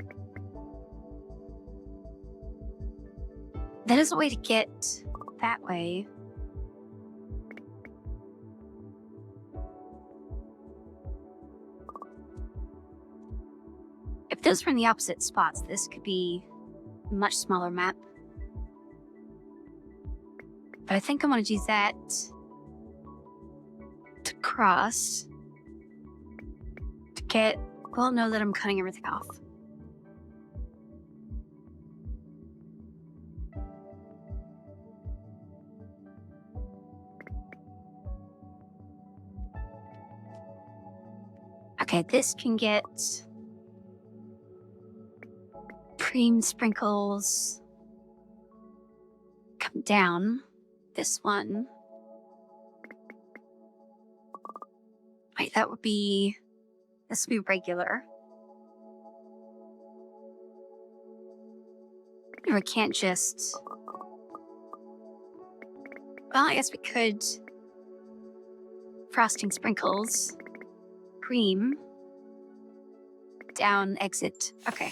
that is a way to get that way. If those were in the opposite spots, this could be a much smaller map. But I think I want to do that to cross to get, well, no, that I'm cutting everything off. Okay, this can get cream sprinkles. Come down. This one. Wait, that would be... This would be regular. Or we can't just... Well, I guess we could... Frosting sprinkles. Cream. Down, exit. Okay.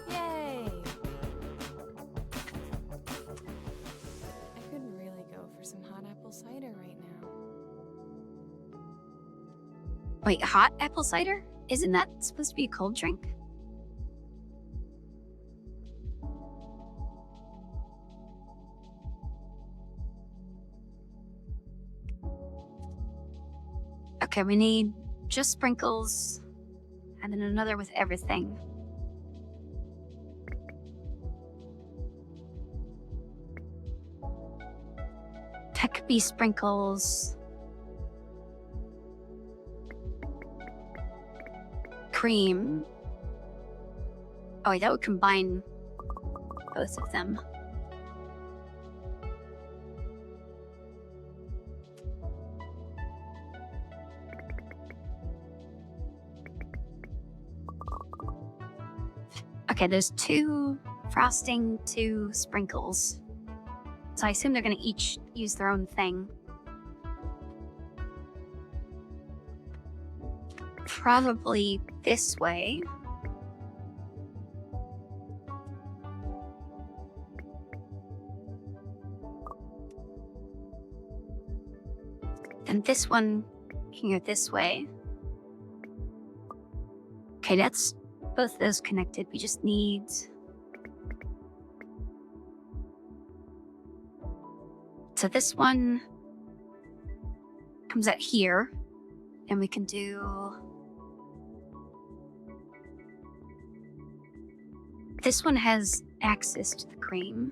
Yay! I could really go for some hot apple cider right now. Wait, hot apple cider? Isn't that supposed to be a cold drink? Okay, we need just sprinkles and then another with everything. That could be sprinkles. Cream. Oh, wait, that would combine both of them. Okay, there's 2 frosting, 2 sprinkles. So I assume they're going to each use their own thing. Probably this way. Then this one can go this way. Okay, that's both of those connected. We just need... So this one comes out here, and we can do... This one has access to the cream.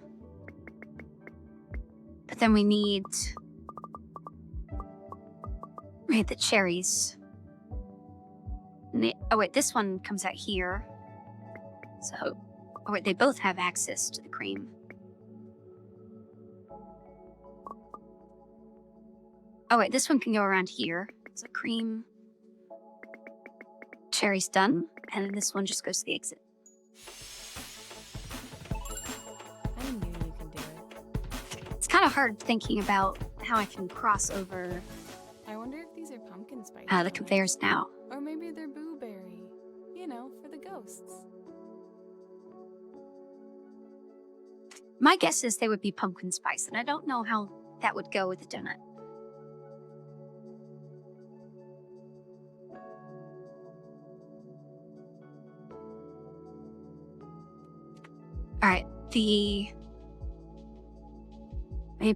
But then we need the cherries. Oh wait, this one comes out here. So, oh wait, they both have access to the cream. Oh wait, this one can go around here. So cream, cherries done, and then this one just goes to the exit. I knew you could do it. It's kind of hard thinking about how I can cross over I wonder if these are pumpkin spice. the donuts. conveyors now. Or maybe they're blueberry. You know, for the ghosts. My guess is they would be pumpkin spice, and I don't know how that would go with the donut.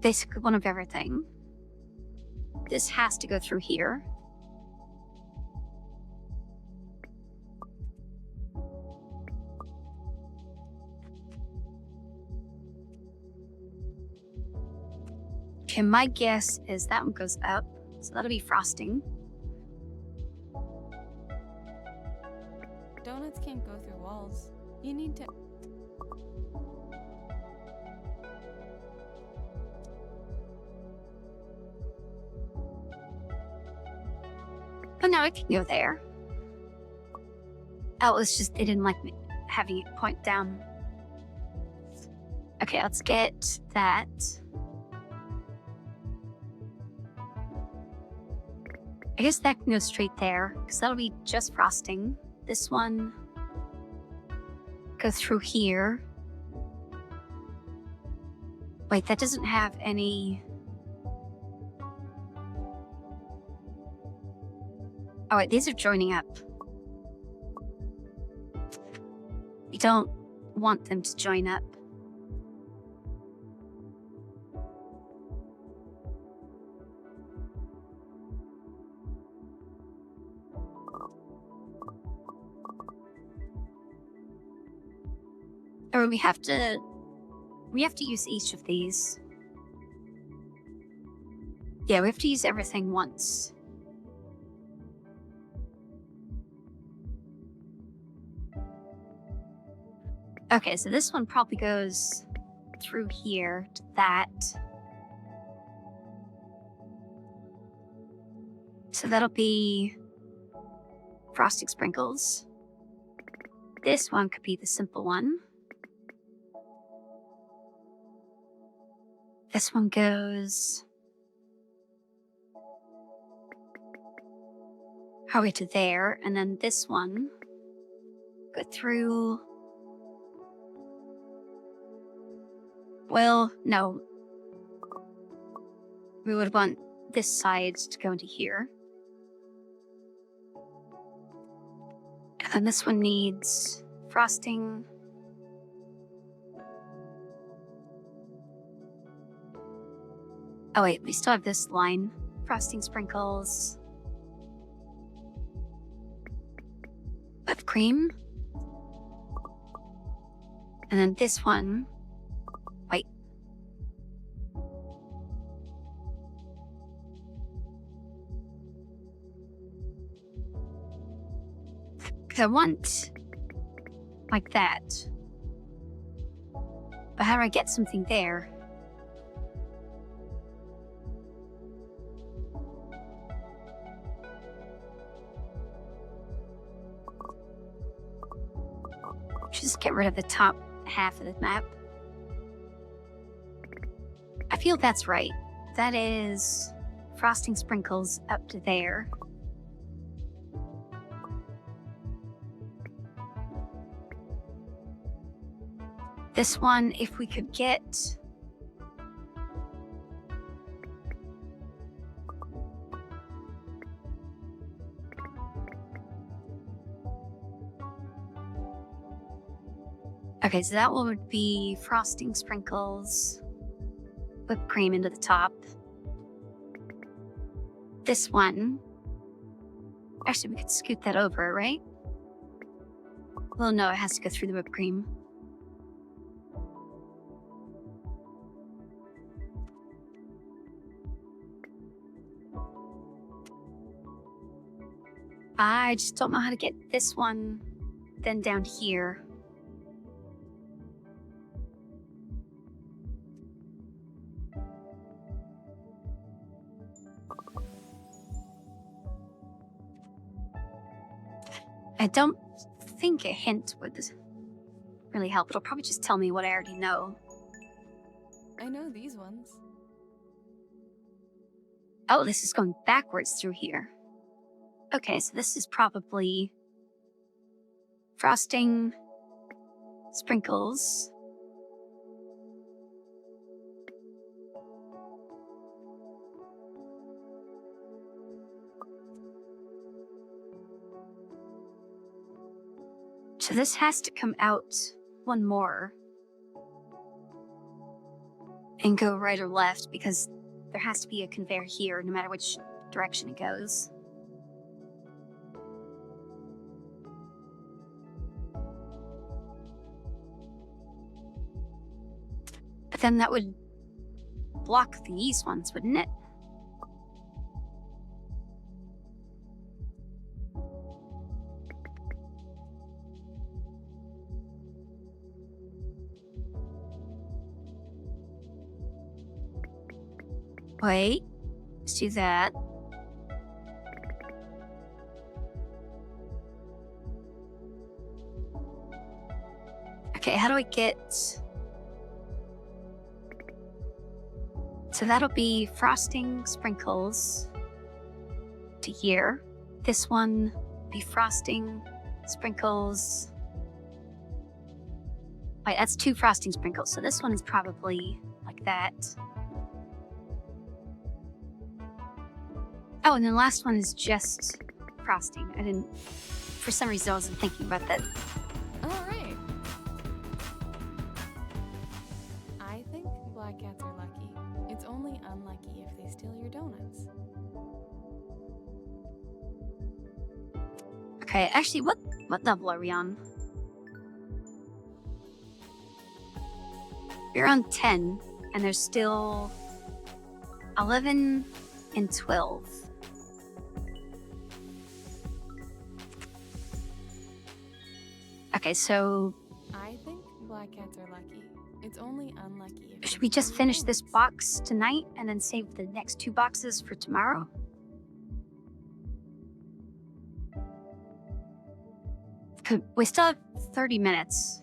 basically one of everything. This has to go through here. Okay, my guess is that one goes up, so that'll be frosting. Donuts can't go through walls. You need to. Oh no, it can go there. Oh, it's just, they didn't like me having it point down. Okay, let's get that. I guess that can go straight there, because that'll be just frosting. This one go through here. Wait, that doesn't have any... Oh wait, these are joining up. We don't want them to join up. Or we have to use each of these. Yeah, we have to use everything once. Okay, so this one probably goes through here to that. So that'll be frosting sprinkles. This one could be the simple one. This one goes probably to there, and then this one go through. Well, no. We would want this side to go into here. And then this one needs frosting. Oh wait, we still have this line. Frosting sprinkles. Whipped cream. And then this one. Wait. Because I want like that. But how do I get something there? Just get rid of the top half of the map. I feel that's right. That is frosting sprinkles up to there. This one, if we could get... Okay, so that one would be frosting sprinkles, whipped cream into the top. This one, actually we could scoot that over, right? Well, no, it has to go through the whipped cream. I just don't know how to get this one then down here. I don't think a hint would really help. It'll probably just tell me what I already know. I know these ones. Oh, this is going backwards through here. Okay, so this is probably frosting sprinkles. So this has to come out one more. and go right or left because there has to be a conveyor here no matter which direction it goes. But then that would block the east ones, wouldn't it? Wait, let's do that. Okay, how do I get... So that'll be frosting sprinkles to here. This one be frosting sprinkles. Wait, that's 2 frosting sprinkles. So this one is probably like that. Oh, and the last one is just frosting. I didn't, for some reason I wasn't thinking about that. Alright. I think black cats are lucky. It's only unlucky if they steal your donuts. Okay, actually, what level are we on? We're on 10, and there's still 11 and 12. Okay, so I think black cats are lucky. It's only unlucky if should we just finish this box tonight and then save the next 2 boxes for tomorrow? We still have 30 minutes.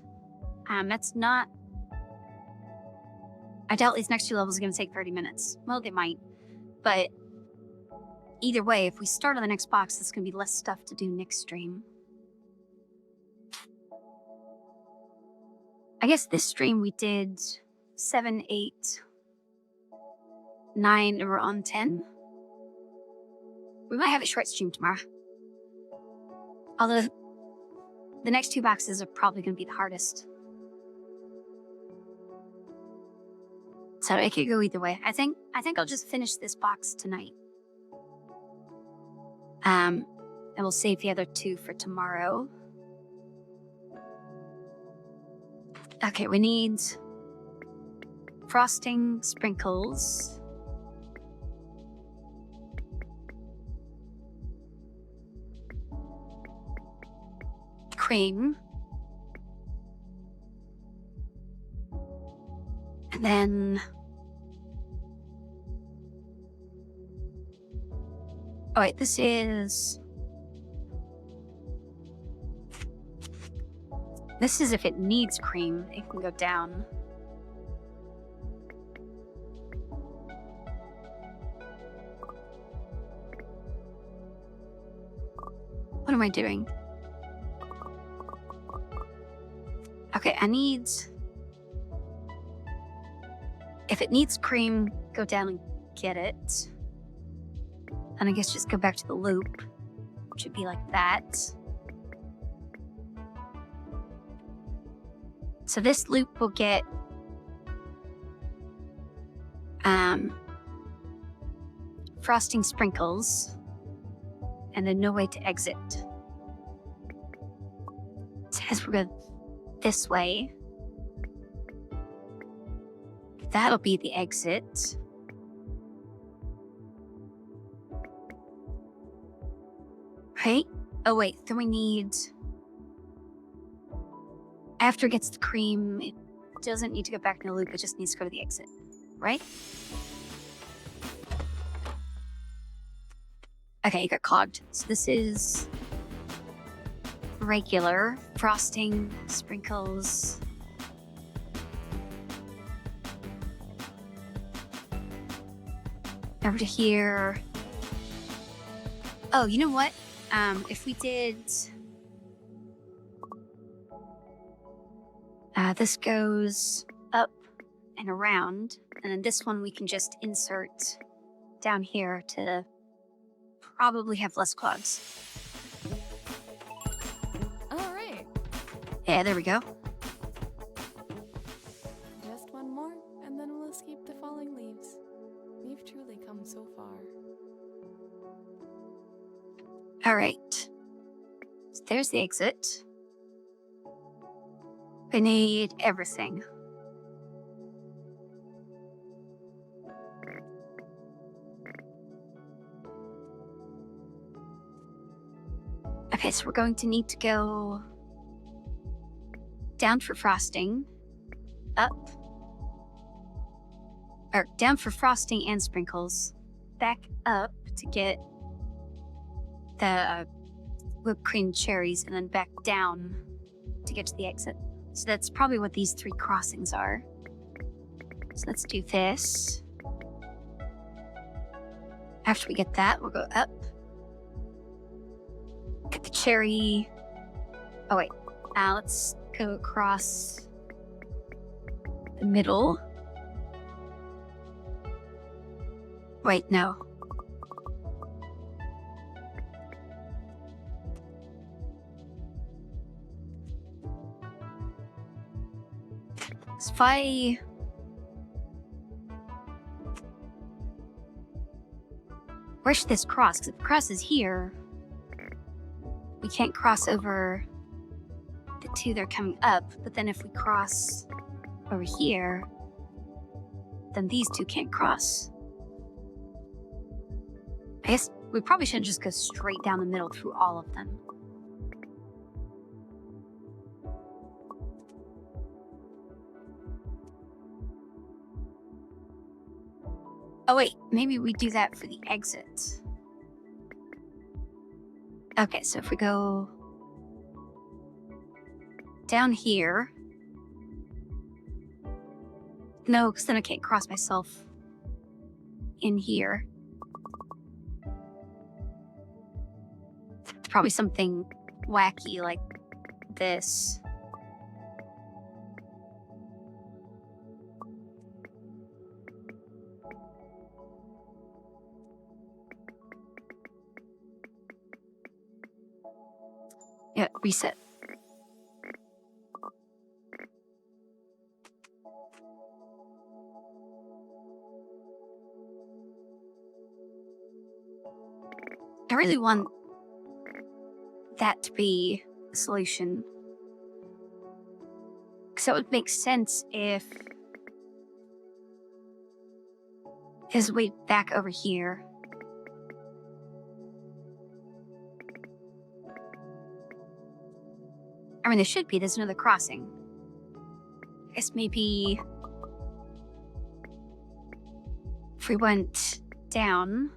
That's not... I doubt these next 2 levels are going to take 30 minutes. Well, they might. But either way, if we start on the next box, there's going to be less stuff to do next stream. I guess this stream we did 7, 8, 9, and we're on 10. We might have a short stream tomorrow. Although the next 2 boxes are probably going to be the hardest. So it could go either way. I think I'll just finish this box tonight. And we'll save the other 2 for tomorrow. Okay, we need frosting sprinkles. Cream. And then... Oh wait, this is... This is if it needs cream, it can go down. What am I doing? Okay, I need... If it needs cream, go down and get it. And I guess just go back to the loop. Which would be like that. So this loop will get frosting sprinkles and then no way to exit. It says we're going this way. That'll be the exit. Right? Oh wait, then we need... After it gets the cream, it doesn't need to go back in the loop, it just needs to go to the exit, right? Okay, it got clogged. So this is regular frosting, sprinkles. Over to here. Oh, you know what? If we did... this goes up and around, and then this one we can just insert down here to probably have less clogs. All right. Yeah, there we go. Just one more, and then we'll escape the There's the exit. I need everything. Okay, so we're going to need to go down for frosting, up, or down for frosting and sprinkles, back up to get the whipped cream cherries, and then back down to get to the exit. So that's probably what these 3 crossings are. So let's do this. After we get that, we'll go up. Get the cherry. Oh, wait. Now let's go across the middle. Wait, no. So if I... Where should this cross? Because if it crosses here, we can't cross over the 2 that are coming up. But then if we cross over here, then these 2 can't cross. I guess we probably shouldn't just go straight down the middle through all of them. Oh wait, maybe we do that for the exit. Okay, so if we go down here. No, because then I can't cross myself in here. It's probably something wacky like this. Yeah, reset. I really want that to be the solution. Because that would make sense if his way back over here. I mean, there should be. There's another crossing. I guess maybe if we went down.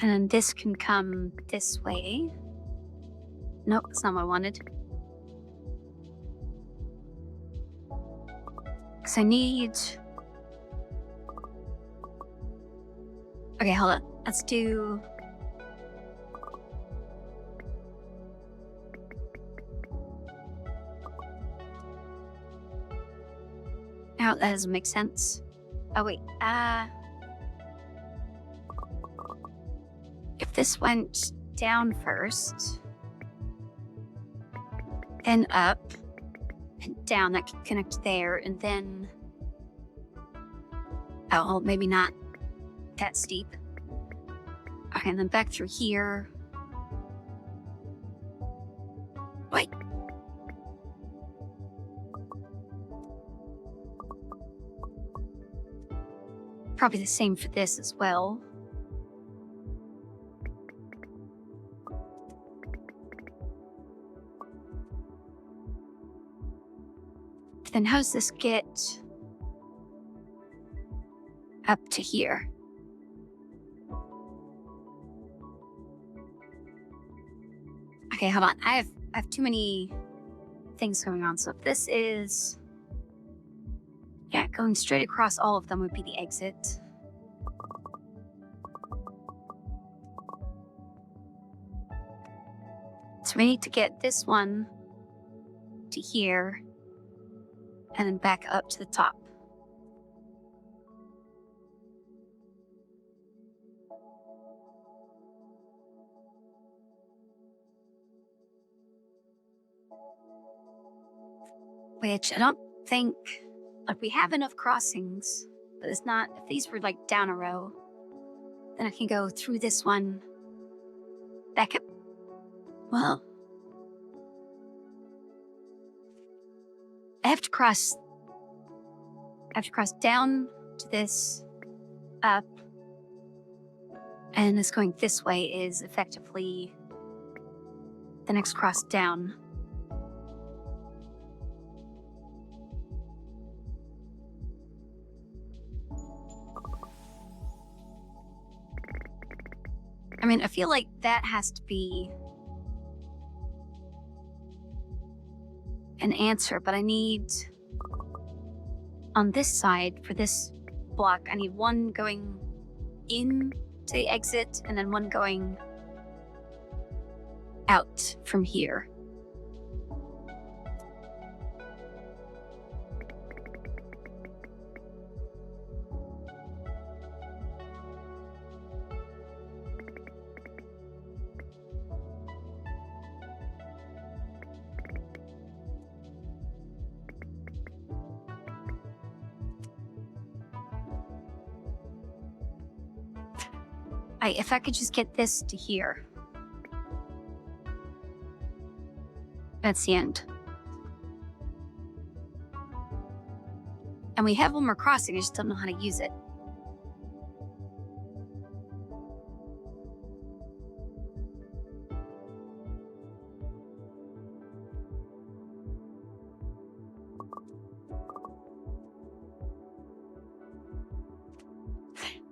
And then this can come this way. Nope, that's not what I wanted. Because I need... Okay, hold on. Let's do... Oh, that doesn't make sense. Oh, wait. If this went down first, then up, and down, that could connect there, and then... Oh, maybe not that steep. Okay, and then back through here. Wait. Probably the same for this as well. Then how's this get up to here? Okay, hold on. I have too many things going on. So if this is... Yeah, going straight across all of them would be the exit. So we need to get this one to here, and then back up to the top. Which I don't think Like, we have enough crossings, but it's not. If these were like down a row, then I can go through this one. Back up. Well, I have to cross down to this, up, and this going this way is effectively the next cross down. I mean, I feel like that has to be an answer, but I need, on this side, for this block, I need one going in to the exit and then one going out from here. If I could just get this to here. That's the end. And we have one more crossing, I just don't know how to use it.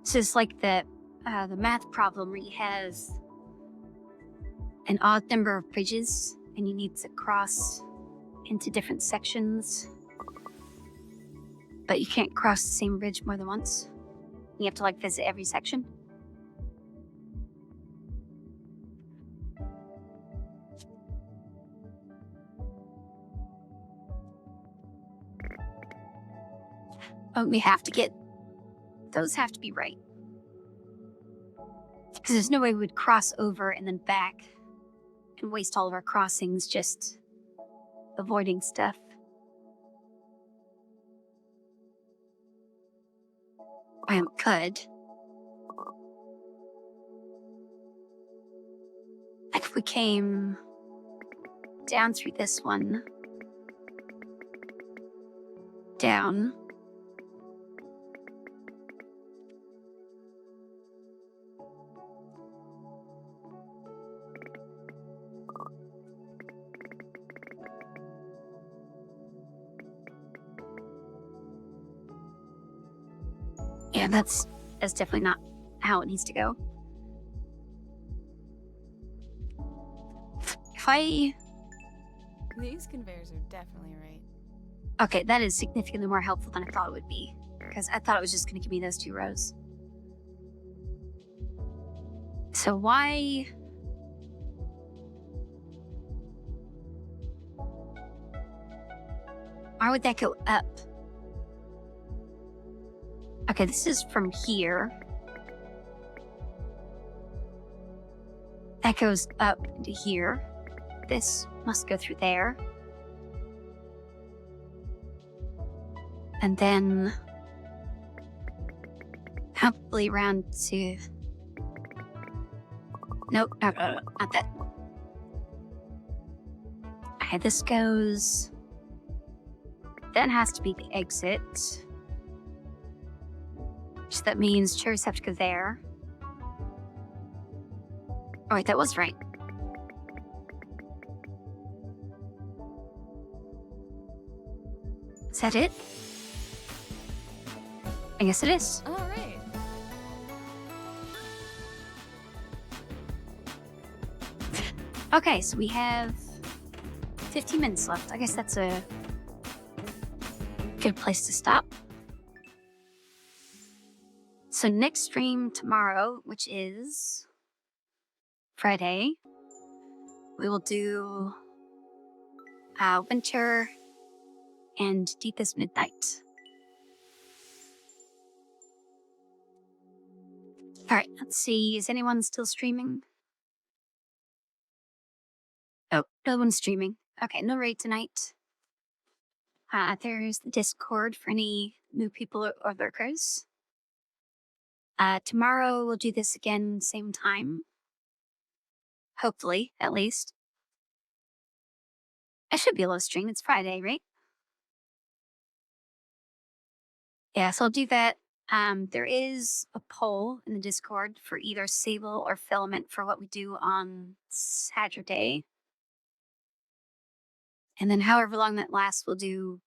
This is like the math problem where you have an odd number of bridges and you need to cross into different sections, but you can't cross the same bridge more than once. You have to like visit every section. Oh, we have to get, those have to be right. Because there's no way we would cross over and then back and waste all of our crossings just avoiding stuff. I could. Like if we came down through this one, down. Yeah, that's definitely not how it needs to go. If I... These conveyors are definitely right. Okay, that is significantly more helpful than I thought it would be. Because I thought it was just going to give me those 2 rows. So why... Why would that go up? Okay, this is from here. That goes up into here. This must go through there. And then probably around to... Nope, no, not that. Okay, this goes... That has to be the exit. So that means chairs have to go there. Oh wait, that was right. Is that it? I guess it is. All right. Okay, so we have 15 minutes left. I guess that's a good place to stop. So next stream tomorrow, which is Friday, we will do Winter and Deepest Midnight. All right, let's see. Is anyone still streaming? Oh, no one's streaming. Okay, no raid tonight. There's the Discord for any new people or lurkers. Tomorrow we'll do this again, same time. Hopefully, at least. I should be able to stream. It's Friday, right? Yeah, so I'll do that. There is a poll in the Discord for either Sable or Filament for what we do on Saturday. And then however long that lasts, we'll do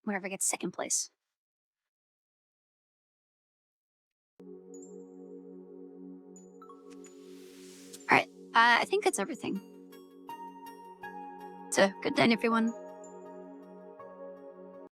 whatever gets second place. All right. I think that's everything. So good night, everyone.